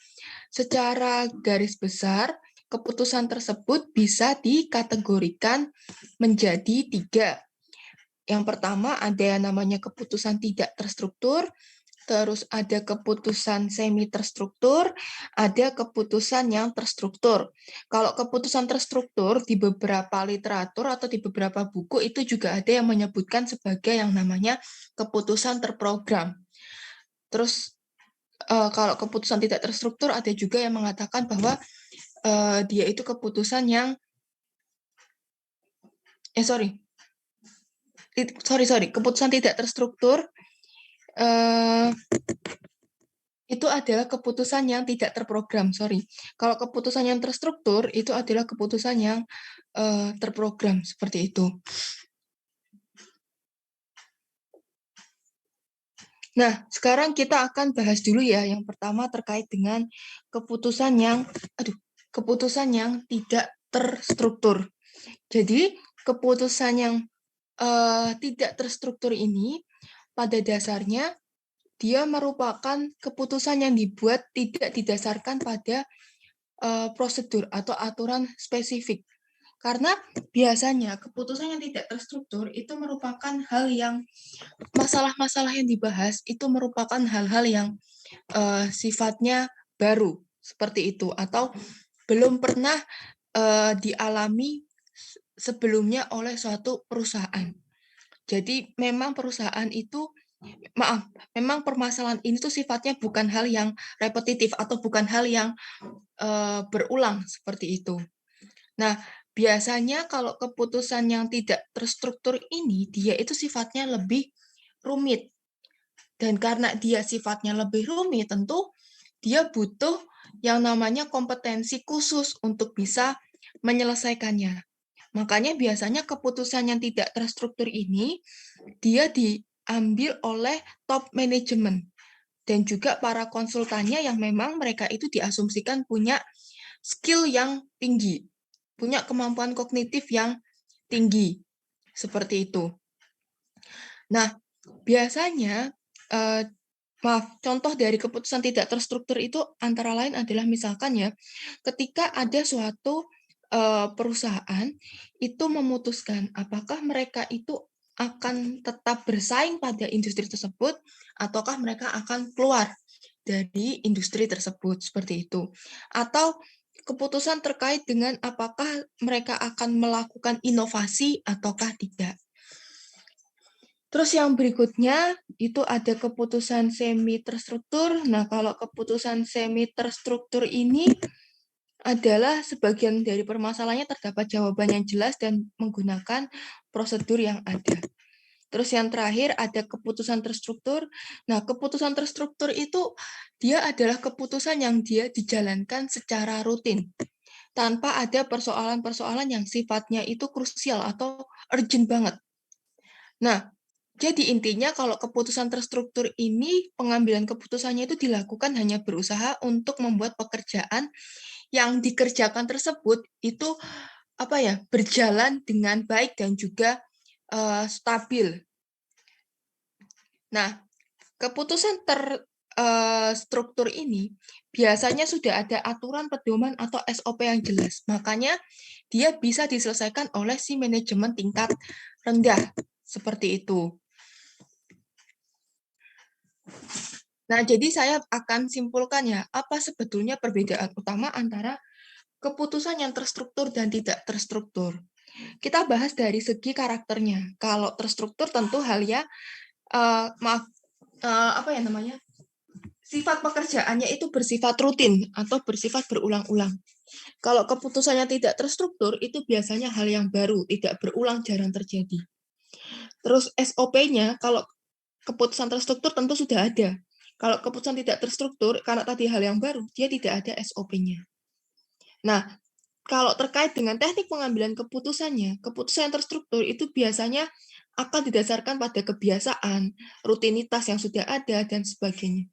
secara garis besar, keputusan tersebut bisa dikategorikan menjadi 3. Yang pertama ada yang namanya keputusan tidak terstruktur, terus ada keputusan semi terstruktur, ada keputusan yang terstruktur. Kalau keputusan terstruktur di beberapa literatur atau di beberapa buku itu juga ada yang menyebutkan sebagai yang namanya keputusan terprogram. Terus kalau keputusan tidak terstruktur ada juga yang mengatakan bahwa dia itu keputusan yang keputusan tidak terstruktur itu adalah keputusan yang tidak terprogram. Kalau keputusan yang terstruktur itu adalah keputusan yang terprogram, seperti itu. Nah, sekarang kita akan bahas dulu ya. Yang pertama terkait dengan keputusan yang tidak terstruktur. Jadi, keputusan yang tidak terstruktur ini pada dasarnya dia merupakan keputusan yang dibuat tidak didasarkan pada prosedur atau aturan spesifik. Karena biasanya keputusan yang tidak terstruktur itu merupakan hal yang masalah-masalah yang dibahas itu merupakan hal-hal yang sifatnya baru seperti itu atau belum pernah dialami sebelumnya oleh suatu perusahaan. Jadi memang memang permasalahan ini tuh sifatnya bukan hal yang repetitif atau bukan hal yang berulang seperti itu. Nah, biasanya kalau keputusan yang tidak terstruktur ini, dia itu sifatnya lebih rumit. Dan karena dia sifatnya lebih rumit, tentu dia butuh yang namanya kompetensi khusus untuk bisa menyelesaikannya. Makanya biasanya keputusan yang tidak terstruktur ini, dia diambil oleh top manajemen. Dan juga para konsultannya yang memang mereka itu diasumsikan punya skill yang tinggi, punya kemampuan kognitif yang tinggi, seperti itu. Nah, biasanya, contoh dari keputusan tidak terstruktur itu antara lain adalah misalkan ya, ketika ada suatu perusahaan itu memutuskan apakah mereka itu akan tetap bersaing pada industri tersebut, ataukah mereka akan keluar dari industri tersebut, seperti itu. Atau keputusan terkait dengan apakah mereka akan melakukan inovasi ataukah tidak. Terus yang berikutnya itu ada keputusan semi terstruktur. Nah, kalau keputusan semi terstruktur ini adalah sebagian dari permasalahannya terdapat jawaban yang jelas dan menggunakan prosedur yang ada. Terus yang terakhir ada keputusan terstruktur. Nah, keputusan terstruktur itu dia adalah keputusan yang dia dijalankan secara rutin tanpa ada persoalan-persoalan yang sifatnya itu krusial atau urgent banget. Nah, jadi intinya kalau keputusan terstruktur ini pengambilan keputusannya itu dilakukan hanya berusaha untuk membuat pekerjaan yang dikerjakan tersebut itu berjalan dengan baik dan juga stabil. Nah, keputusan terstruktur ini biasanya sudah ada aturan pedoman atau SOP yang jelas. Makanya dia bisa diselesaikan oleh si manajemen tingkat rendah seperti itu. Nah, jadi saya akan simpulkan ya, apa sebetulnya perbedaan utama antara keputusan yang terstruktur dan tidak terstruktur. Kita bahas dari segi karakternya. Kalau terstruktur tentu halnya sifat pekerjaannya itu bersifat rutin atau bersifat berulang-ulang. Kalau keputusannya tidak terstruktur itu biasanya hal yang baru, tidak berulang, jarang terjadi. Terus SOP-nya, kalau keputusan terstruktur tentu sudah ada. Kalau keputusan tidak terstruktur, karena tadi hal yang baru, dia tidak ada SOP-nya. Nah, kalau terkait dengan teknik pengambilan keputusannya, keputusan yang terstruktur itu biasanya akan didasarkan pada kebiasaan, rutinitas yang sudah ada, dan sebagainya.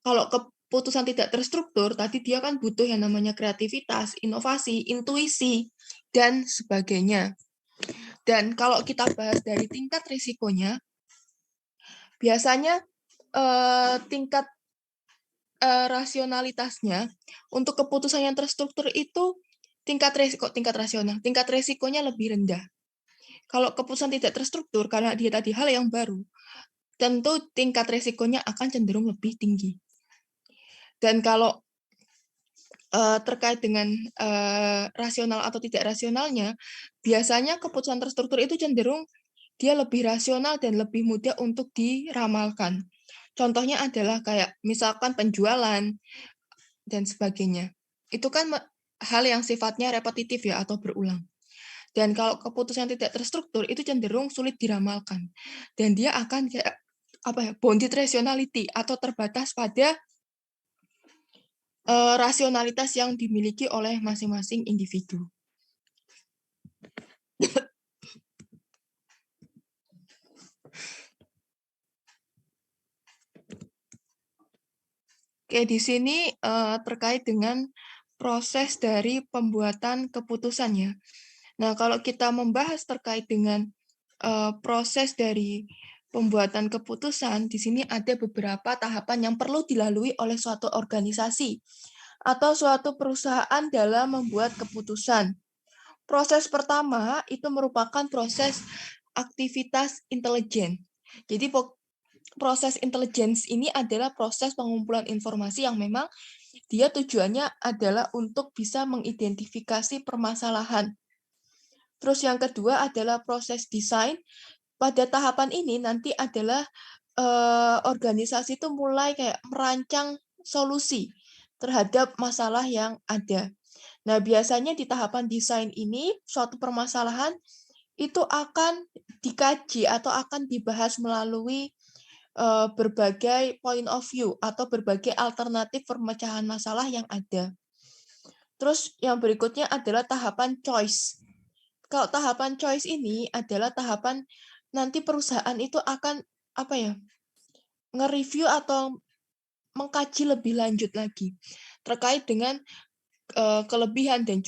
Kalau keputusan tidak terstruktur, tadi dia kan butuh yang namanya kreativitas, inovasi, intuisi, dan sebagainya. Dan kalau kita bahas dari tingkat risikonya, biasanya tingkat rasionalitasnya untuk keputusan yang terstruktur itu tingkat resikonya lebih rendah. Kalau keputusan tidak terstruktur karena dia tadi hal yang baru, tentu tingkat resikonya akan cenderung lebih tinggi. Dan kalau terkait dengan rasional atau tidak rasionalnya, biasanya keputusan terstruktur itu cenderung dia lebih rasional dan lebih mudah untuk diramalkan. Contohnya adalah kayak misalkan penjualan dan sebagainya. Itu kan hal yang sifatnya repetitif ya atau berulang. Dan kalau keputusan tidak terstruktur itu cenderung sulit diramalkan. Dan dia akan kayak bounded rationality atau terbatas pada rasionalitas yang dimiliki oleh masing-masing individu. Oke, di sini terkait dengan proses dari pembuatan keputusannya. Nah, kalau kita membahas terkait dengan proses dari pembuatan keputusan, di sini ada beberapa tahapan yang perlu dilalui oleh suatu organisasi atau suatu perusahaan dalam membuat keputusan. Proses pertama itu merupakan proses aktivitas intelijen. Jadi proses intelligence ini adalah proses pengumpulan informasi yang memang dia tujuannya adalah untuk bisa mengidentifikasi permasalahan. Terus yang kedua adalah proses desain. Pada tahapan ini nanti adalah organisasi itu mulai kayak merancang solusi terhadap masalah yang ada. Nah, biasanya di tahapan desain ini suatu permasalahan itu akan dikaji atau akan dibahas melalui berbagai point of view atau berbagai alternatif pemecahan masalah yang ada. Terus yang berikutnya adalah tahapan choice. Kalau tahapan choice ini adalah tahapan nanti perusahaan itu akan nge-review atau mengkaji lebih lanjut lagi terkait dengan kelebihan dan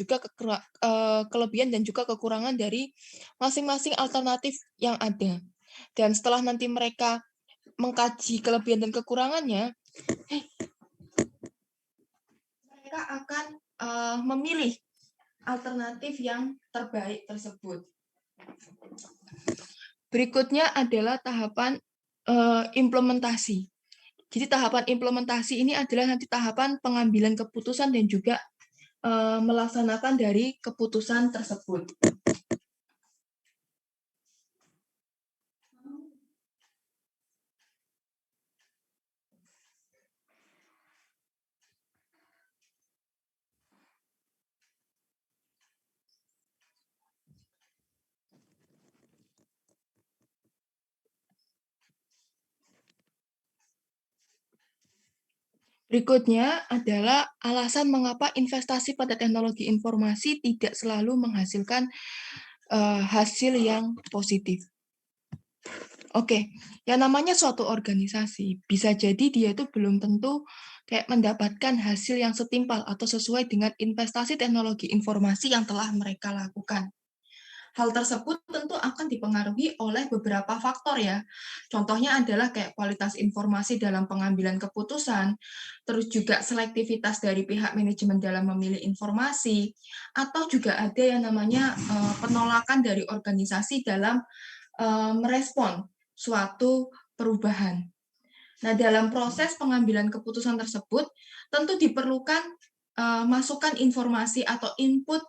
juga kekurangan dari masing-masing alternatif yang ada. Dan setelah nanti mereka mengkaji kelebihan dan kekurangannya, mereka akan memilih alternatif yang terbaik tersebut. Berikutnya adalah tahapan implementasi. Jadi tahapan implementasi ini adalah nanti tahapan pengambilan keputusan dan juga melaksanakan dari keputusan tersebut. Berikutnya adalah alasan mengapa investasi pada teknologi informasi tidak selalu menghasilkan hasil yang positif. Oke, yang namanya suatu organisasi bisa jadi dia itu belum tentu kayak mendapatkan hasil yang setimpal atau sesuai dengan investasi teknologi informasi yang telah mereka lakukan. Hal tersebut tentu akan dipengaruhi oleh beberapa faktor ya. Contohnya adalah kayak kualitas informasi dalam pengambilan keputusan, terus juga selektivitas dari pihak manajemen dalam memilih informasi, atau juga ada yang namanya penolakan dari organisasi dalam merespon suatu perubahan. Nah, dalam proses pengambilan keputusan tersebut, tentu diperlukan masukan informasi atau input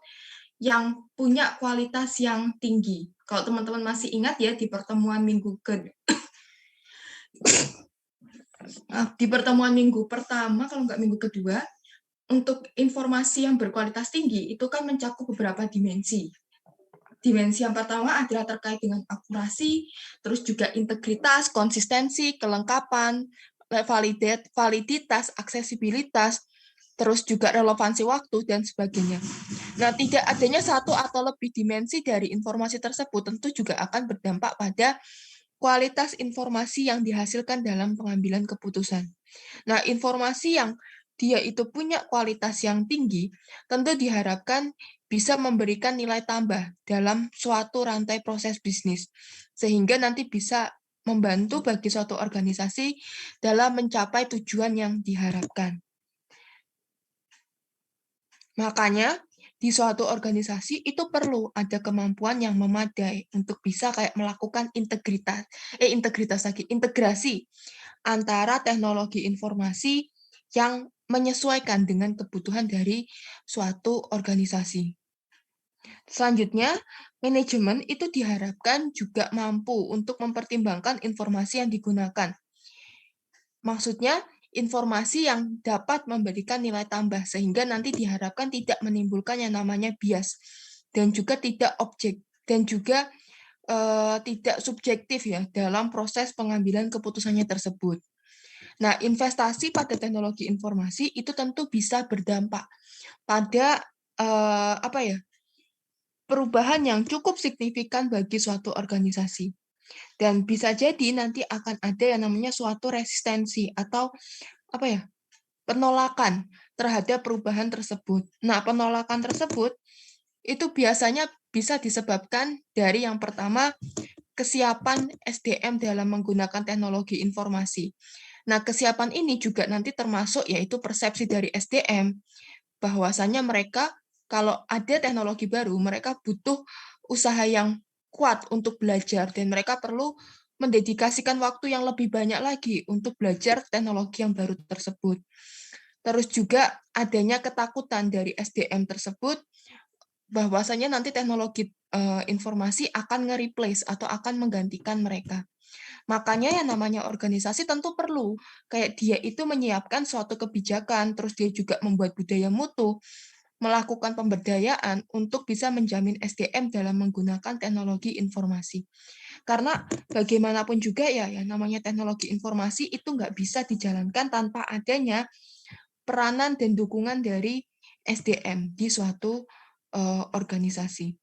yang punya kualitas yang tinggi. Kalau teman-teman masih ingat ya di pertemuan minggu pertama, kalau nggak minggu kedua, untuk informasi yang berkualitas tinggi itu kan mencakup beberapa dimensi. Dimensi yang pertama adalah terkait dengan akurasi, terus juga integritas, konsistensi, kelengkapan, validitas, aksesibilitas, terus juga relevansi waktu, dan sebagainya. Nah, tidak adanya satu atau lebih dimensi dari informasi tersebut tentu juga akan berdampak pada kualitas informasi yang dihasilkan dalam pengambilan keputusan. Nah, informasi yang dia itu punya kualitas yang tinggi, tentu diharapkan bisa memberikan nilai tambah dalam suatu rantai proses bisnis, sehingga nanti bisa membantu bagi suatu organisasi dalam mencapai tujuan yang diharapkan. Makanya, di suatu organisasi itu perlu ada kemampuan yang memadai untuk bisa kayak melakukan integrasi antara teknologi informasi yang menyesuaikan dengan kebutuhan dari suatu organisasi. Selanjutnya, manajemen itu diharapkan juga mampu untuk mempertimbangkan informasi yang digunakan. Maksudnya, informasi yang dapat memberikan nilai tambah, sehingga nanti diharapkan tidak menimbulkan yang namanya bias, dan juga tidak tidak subjektif ya dalam proses pengambilan keputusannya tersebut. Nah, investasi pada teknologi informasi itu tentu bisa berdampak pada perubahan yang cukup signifikan bagi suatu organisasi. Dan bisa jadi nanti akan ada yang namanya suatu resistensi atau penolakan terhadap perubahan tersebut. Nah, penolakan tersebut itu biasanya bisa disebabkan dari yang pertama, kesiapan SDM dalam menggunakan teknologi informasi. Nah, kesiapan ini juga nanti termasuk yaitu persepsi dari SDM, bahwasannya mereka kalau ada teknologi baru, mereka butuh usaha yang kuat untuk belajar, dan mereka perlu mendedikasikan waktu yang lebih banyak lagi untuk belajar teknologi yang baru tersebut. Terus juga adanya ketakutan dari SDM tersebut, bahwasanya nanti teknologi informasi akan nge-replace atau akan menggantikan mereka. Makanya yang namanya organisasi tentu perlu, kayak dia itu menyiapkan suatu kebijakan, terus dia juga membuat budaya mutu, melakukan pemberdayaan untuk bisa menjamin SDM dalam menggunakan teknologi informasi. Karena bagaimanapun juga ya namanya teknologi informasi itu nggak bisa dijalankan tanpa adanya peranan dan dukungan dari SDM di suatu organisasi.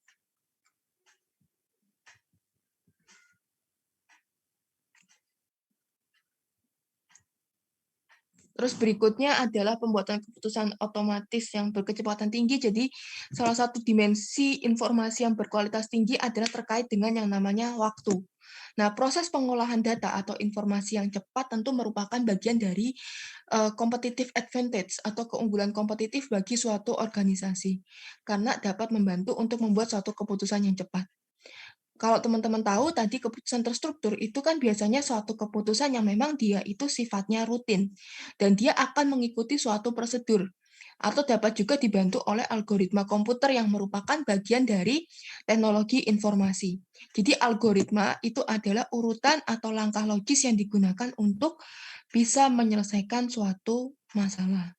Terus berikutnya adalah pembuatan keputusan otomatis yang berkecepatan tinggi. Jadi salah satu dimensi informasi yang berkualitas tinggi adalah terkait dengan yang namanya waktu. Nah, proses pengolahan data atau informasi yang cepat tentu merupakan bagian dari competitive advantage atau keunggulan kompetitif bagi suatu organisasi, karena dapat membantu untuk membuat suatu keputusan yang cepat. Kalau teman-teman tahu tadi keputusan terstruktur itu kan biasanya suatu keputusan yang memang dia itu sifatnya rutin dan dia akan mengikuti suatu prosedur atau dapat juga dibantu oleh algoritma komputer yang merupakan bagian dari teknologi informasi. Jadi algoritma itu adalah urutan atau langkah logis yang digunakan untuk bisa menyelesaikan suatu masalah.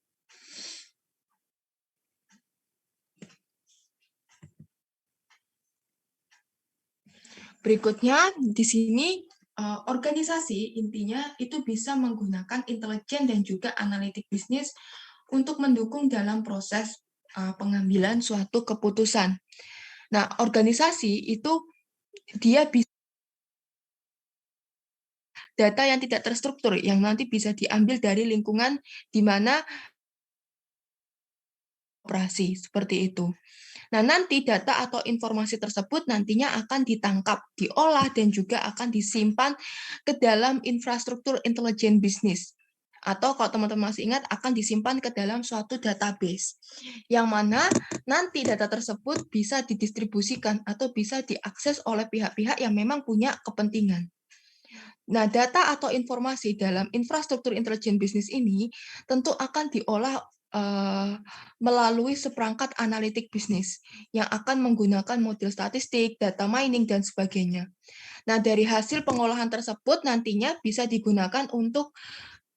Berikutnya di sini organisasi intinya itu bisa menggunakan intelijen dan juga analitik bisnis untuk mendukung dalam proses pengambilan suatu keputusan. Nah, organisasi itu dia bisa data yang tidak terstruktur yang nanti bisa diambil dari lingkungan di mana operasi seperti itu. Nah, nanti data atau informasi tersebut nantinya akan ditangkap, diolah, dan juga akan disimpan ke dalam infrastruktur intelijen bisnis. Atau kalau teman-teman masih ingat, akan disimpan ke dalam suatu database. Yang mana nanti data tersebut bisa didistribusikan atau bisa diakses oleh pihak-pihak yang memang punya kepentingan. Nah, data atau informasi dalam infrastruktur intelijen bisnis ini tentu akan diolah melalui seperangkat analitik bisnis yang akan menggunakan model statistik, data mining, dan sebagainya. Nah, dari hasil pengolahan tersebut nantinya bisa digunakan untuk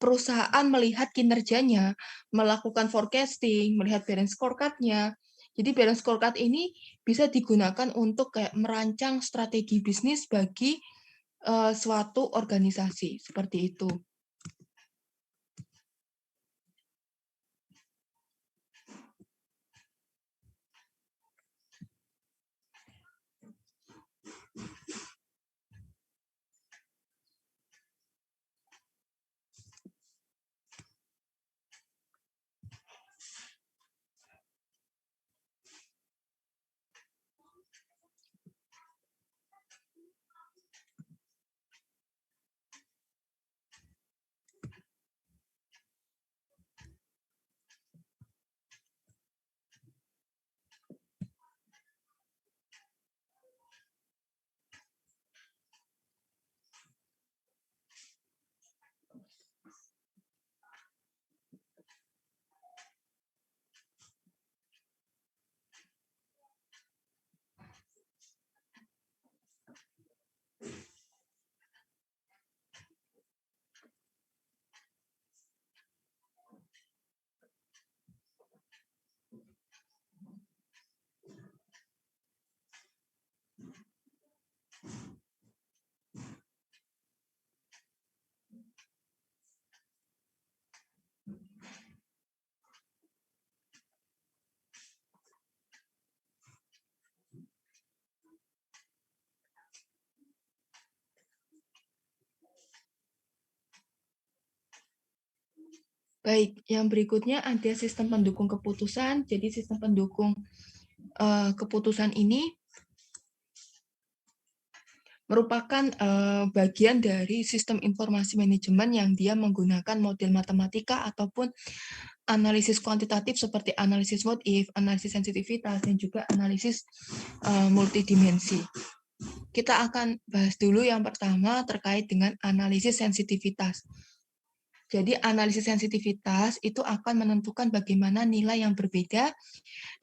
perusahaan melihat kinerjanya, melakukan forecasting, melihat balance scorecard-nya, Jadi balance scorecard ini bisa digunakan untuk kayak merancang strategi bisnis bagi suatu organisasi seperti itu. Baik, yang berikutnya ada sistem pendukung keputusan. Jadi sistem pendukung keputusan ini merupakan bagian dari sistem informasi manajemen yang dia menggunakan model matematika ataupun analisis kuantitatif seperti analisis what if, analisis sensitivitas, dan juga analisis multidimensi. Kita akan bahas dulu yang pertama terkait dengan analisis sensitivitas. Jadi analisis sensitivitas itu akan menentukan bagaimana nilai yang berbeda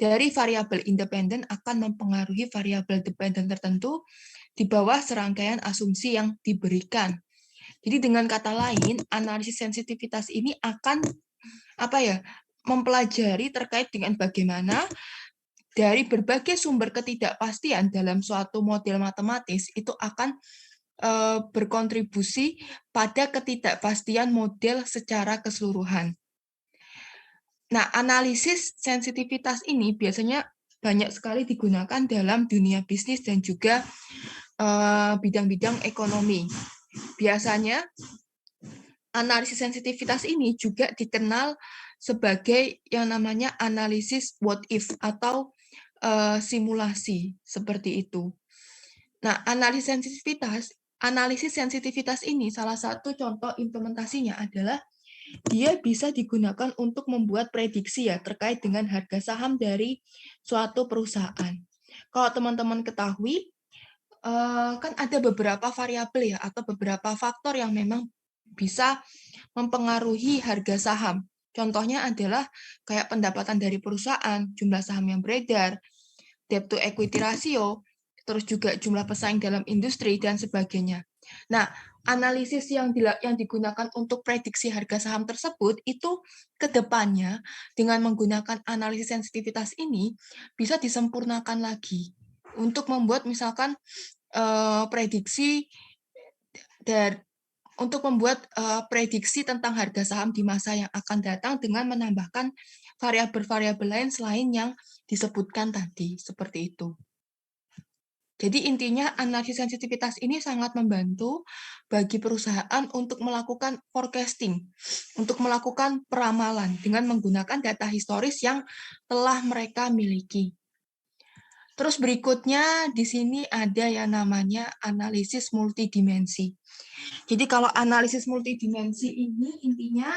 dari variabel independen akan mempengaruhi variabel dependen tertentu di bawah serangkaian asumsi yang diberikan. Jadi dengan kata lain, analisis sensitivitas ini akan mempelajari terkait dengan bagaimana dari berbagai sumber ketidakpastian dalam suatu model matematis itu akan berkontribusi pada ketidakpastian model secara keseluruhan. Nah, analisis sensitivitas ini biasanya banyak sekali digunakan dalam dunia bisnis dan juga bidang-bidang ekonomi. Biasanya analisis sensitivitas ini juga dikenal sebagai yang namanya analisis what if atau simulasi seperti itu. Nah, analisis sensitivitas ini salah satu contoh implementasinya adalah dia bisa digunakan untuk membuat prediksi ya terkait dengan harga saham dari suatu perusahaan. Kalau teman-teman ketahui, kan ada beberapa variabel ya atau beberapa faktor yang memang bisa mempengaruhi harga saham. Contohnya adalah kayak pendapatan dari perusahaan, jumlah saham yang beredar, debt to equity ratio, terus juga jumlah pesaing dalam industri, dan sebagainya. Nah, analisis yang digunakan untuk prediksi harga saham tersebut itu ke depannya dengan menggunakan analisis sensitivitas ini bisa disempurnakan lagi untuk membuat misalkan prediksi prediksi tentang harga saham di masa yang akan datang dengan menambahkan variabel-variabel lain selain yang disebutkan tadi, seperti itu. Jadi intinya analisis sensitivitas ini sangat membantu bagi perusahaan untuk melakukan forecasting, untuk melakukan peramalan dengan menggunakan data historis yang telah mereka miliki. Terus berikutnya di sini ada yang namanya analisis multidimensi. Jadi kalau analisis multidimensi ini intinya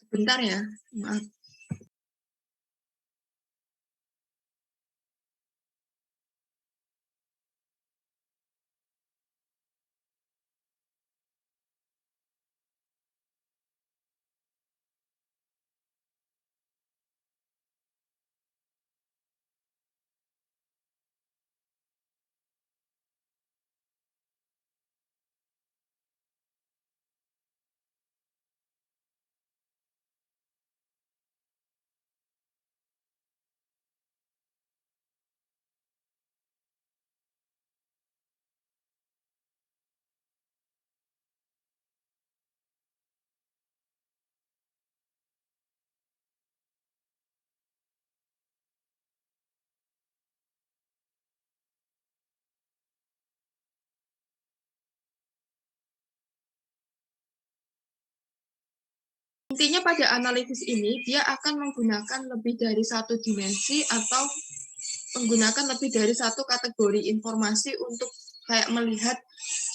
bentar ya, Maaf. Intinya pada analisis ini, dia akan menggunakan lebih dari satu dimensi atau menggunakan lebih dari satu kategori informasi untuk kayak melihat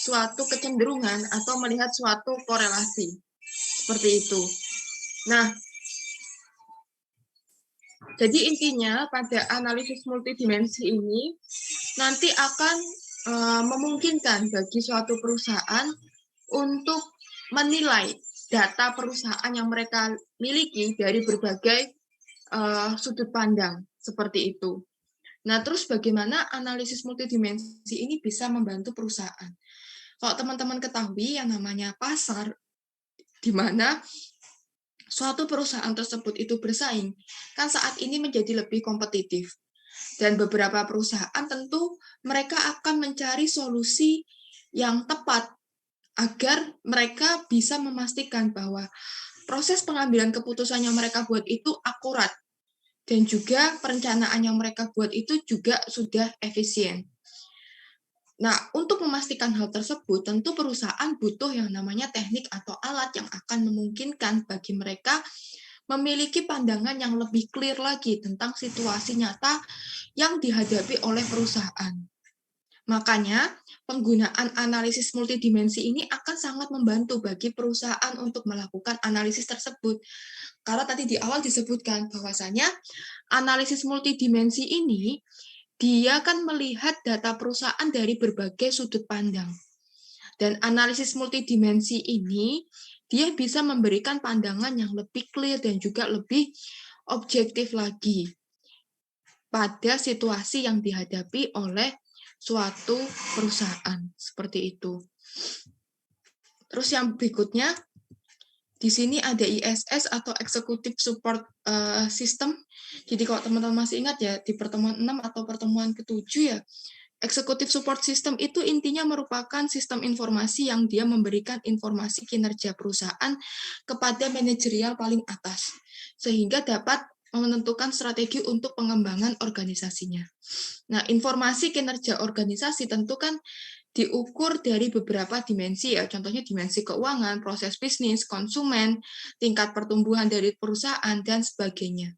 suatu kecenderungan atau melihat suatu korelasi. Seperti itu. Nah, jadi intinya pada analisis multidimensi ini nanti akan memungkinkan bagi suatu perusahaan untuk menilai data perusahaan yang mereka miliki dari berbagai sudut pandang seperti itu. Nah, terus bagaimana analisis multidimensi ini bisa membantu perusahaan? Kalau teman-teman ketahui yang namanya pasar, di mana suatu perusahaan tersebut itu bersaing, kan saat ini menjadi lebih kompetitif. Dan beberapa perusahaan tentu mereka akan mencari solusi yang tepat agar mereka bisa memastikan bahwa proses pengambilan keputusan yang mereka buat itu akurat dan juga perencanaan yang mereka buat itu juga sudah efisien. Nah, untuk memastikan hal tersebut, tentu perusahaan butuh yang namanya teknik atau alat yang akan memungkinkan bagi mereka memiliki pandangan yang lebih clear lagi tentang situasi nyata yang dihadapi oleh perusahaan. Makanya, penggunaan analisis multidimensi ini akan sangat membantu bagi perusahaan untuk melakukan analisis tersebut. Karena tadi di awal disebutkan bahwasanya analisis multidimensi ini dia kan melihat data perusahaan dari berbagai sudut pandang. Dan analisis multidimensi ini dia bisa memberikan pandangan yang lebih clear dan juga lebih objektif lagi pada situasi yang dihadapi oleh suatu perusahaan seperti itu. Terus yang berikutnya, di sini ada ISS atau Executive Support System. Jadi kalau teman-teman masih ingat ya, di pertemuan 6 atau pertemuan ke-7 ya, Executive Support System itu intinya merupakan sistem informasi yang dia memberikan informasi kinerja perusahaan kepada manajerial paling atas, sehingga dapat menentukan strategi untuk pengembangan organisasinya. Nah, informasi kinerja organisasi tentu kan diukur dari beberapa dimensi ya, contohnya dimensi keuangan, proses bisnis, konsumen, tingkat pertumbuhan dari perusahaan, dan sebagainya.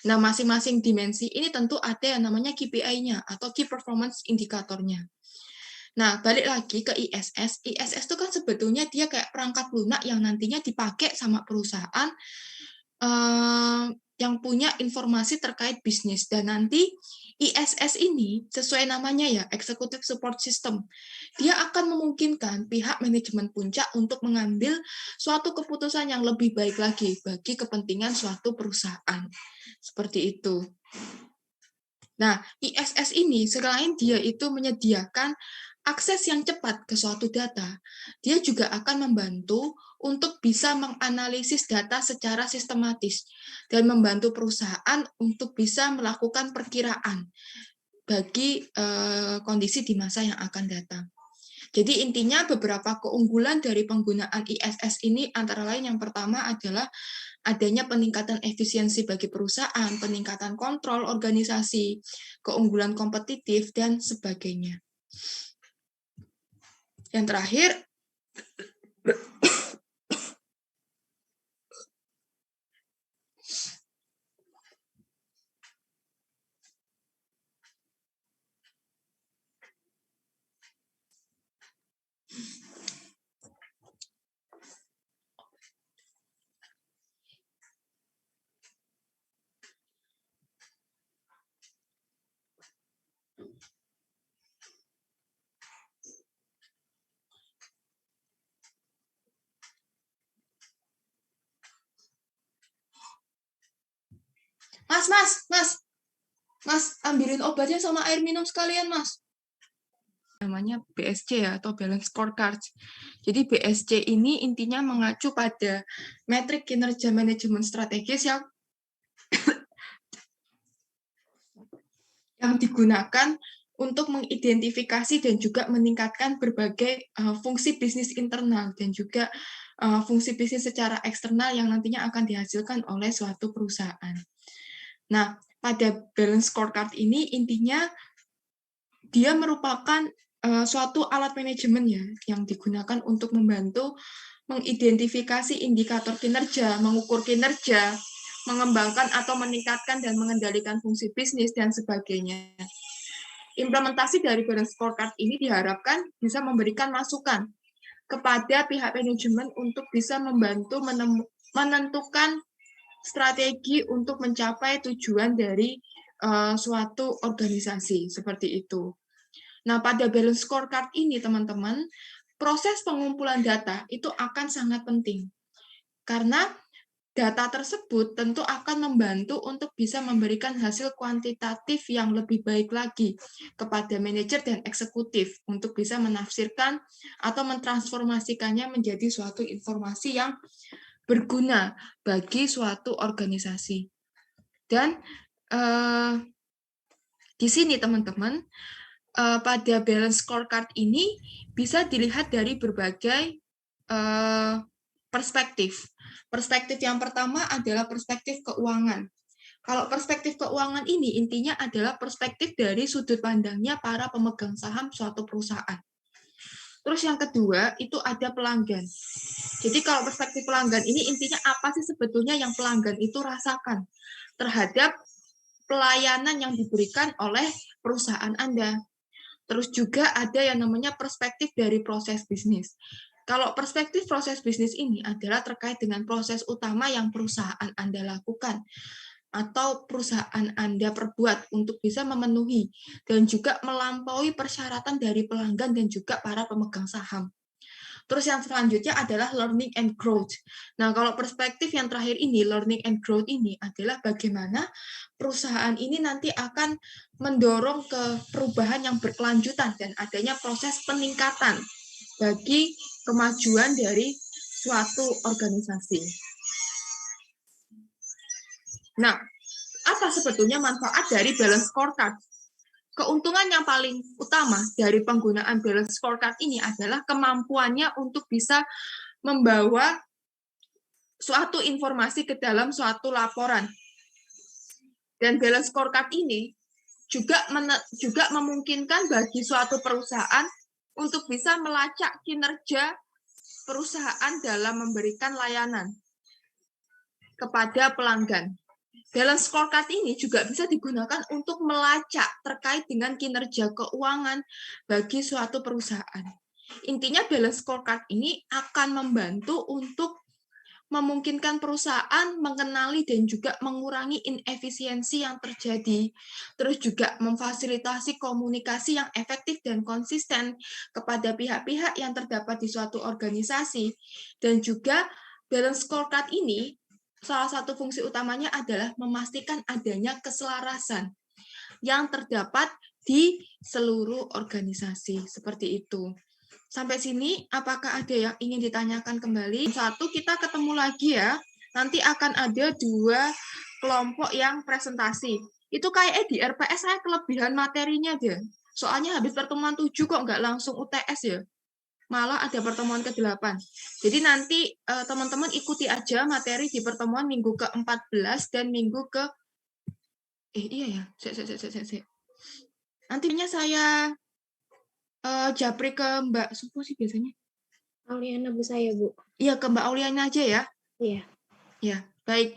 Nah, masing-masing dimensi ini tentu ada yang namanya KPI-nya atau Key Performance Indicator-nya. Nah, balik lagi ke ISS. ISS itu kan sebetulnya dia kayak perangkat lunak yang nantinya dipakai sama perusahaan yang punya informasi terkait bisnis. Dan nanti ISS ini sesuai namanya ya, Executive Support System. Dia akan memungkinkan pihak manajemen puncak untuk mengambil suatu keputusan yang lebih baik lagi bagi kepentingan suatu perusahaan. Seperti itu. Nah, ISS ini selain dia itu menyediakan akses yang cepat ke suatu data, dia juga akan membantu untuk bisa menganalisis data secara sistematis dan membantu perusahaan untuk bisa melakukan perkiraan bagi kondisi di masa yang akan datang. Jadi intinya beberapa keunggulan dari penggunaan ISS ini antara lain yang pertama adalah adanya peningkatan efisiensi bagi perusahaan, peningkatan kontrol organisasi, keunggulan kompetitif, dan sebagainya. Yang terakhir, Mas, ambilin obatnya sama air minum sekalian, Mas. Namanya BSC ya, atau Balance Scorecard. Jadi BSC ini intinya mengacu pada metrik kinerja manajemen strategis yang digunakan untuk mengidentifikasi dan juga meningkatkan berbagai fungsi bisnis internal dan juga fungsi bisnis secara eksternal yang nantinya akan dihasilkan oleh suatu perusahaan. Nah, pada Balance Scorecard ini intinya dia merupakan suatu alat manajemen ya yang digunakan untuk membantu mengidentifikasi indikator kinerja, mengukur kinerja, mengembangkan atau meningkatkan dan mengendalikan fungsi bisnis dan sebagainya. Implementasi dari Balance Scorecard ini diharapkan bisa memberikan masukan kepada pihak manajemen untuk bisa membantu menentukan strategi untuk mencapai tujuan dari suatu organisasi seperti itu. Nah, pada Balance Scorecard ini, teman-teman, proses pengumpulan data itu akan sangat penting. Karena data tersebut tentu akan membantu untuk bisa memberikan hasil kuantitatif yang lebih baik lagi kepada manajer dan eksekutif untuk bisa menafsirkan atau mentransformasikannya menjadi suatu informasi yang berguna bagi suatu organisasi. Dan di sini, teman-teman, pada Balance Scorecard ini bisa dilihat dari berbagai perspektif. Perspektif yang pertama adalah perspektif keuangan. Kalau perspektif keuangan ini intinya adalah perspektif dari sudut pandangnya para pemegang saham suatu perusahaan. Terus yang kedua itu ada pelanggan. Jadi kalau perspektif pelanggan ini intinya apa sih sebetulnya yang pelanggan itu rasakan terhadap pelayanan yang diberikan oleh perusahaan Anda. Terus juga ada yang namanya perspektif dari proses bisnis. Kalau perspektif proses bisnis ini adalah terkait dengan proses utama yang perusahaan Anda lakukan atau perusahaan Anda perbuat untuk bisa memenuhi dan juga melampaui persyaratan dari pelanggan dan juga para pemegang saham. Terus yang selanjutnya adalah learning and growth. Nah, kalau perspektif yang terakhir ini, learning and growth ini adalah bagaimana perusahaan ini nanti akan mendorong ke perubahan yang berkelanjutan dan adanya proses peningkatan bagi kemajuan dari suatu organisasi. Nah, apa sebetulnya manfaat dari Balance Scorecard? Keuntungan yang paling utama dari penggunaan Balance Scorecard ini adalah kemampuannya untuk bisa membawa suatu informasi ke dalam suatu laporan. Dan Balance Scorecard ini juga memungkinkan bagi suatu perusahaan untuk bisa melacak kinerja perusahaan dalam memberikan layanan kepada pelanggan. Balance Scorecard ini juga bisa digunakan untuk melacak terkait dengan kinerja keuangan bagi suatu perusahaan. Intinya Balance Scorecard ini akan membantu untuk memungkinkan perusahaan mengenali dan juga mengurangi inefisiensi yang terjadi, terus juga memfasilitasi komunikasi yang efektif dan konsisten kepada pihak-pihak yang terdapat di suatu organisasi, dan juga Balance Scorecard ini salah satu fungsi utamanya adalah memastikan adanya keselarasan yang terdapat di seluruh organisasi. Seperti itu. Sampai sini, apakah ada yang ingin ditanyakan kembali? Satu, kita ketemu lagi ya. Nanti akan ada 2 kelompok yang presentasi. Itu kayaknya di RPS saya kelebihan materinya deh. Soalnya habis pertemuan 7 kok nggak langsung UTS ya. Malah ada pertemuan ke-8. Jadi nanti teman-teman ikuti aja materi di pertemuan minggu ke-14 dan minggu ke... iya ya, nantinya saya japri ke Mbak Supo sih biasanya. Auliana Bu saya, Bu. Iya, ke Mbak Auliana aja ya. Iya. Ya, baik.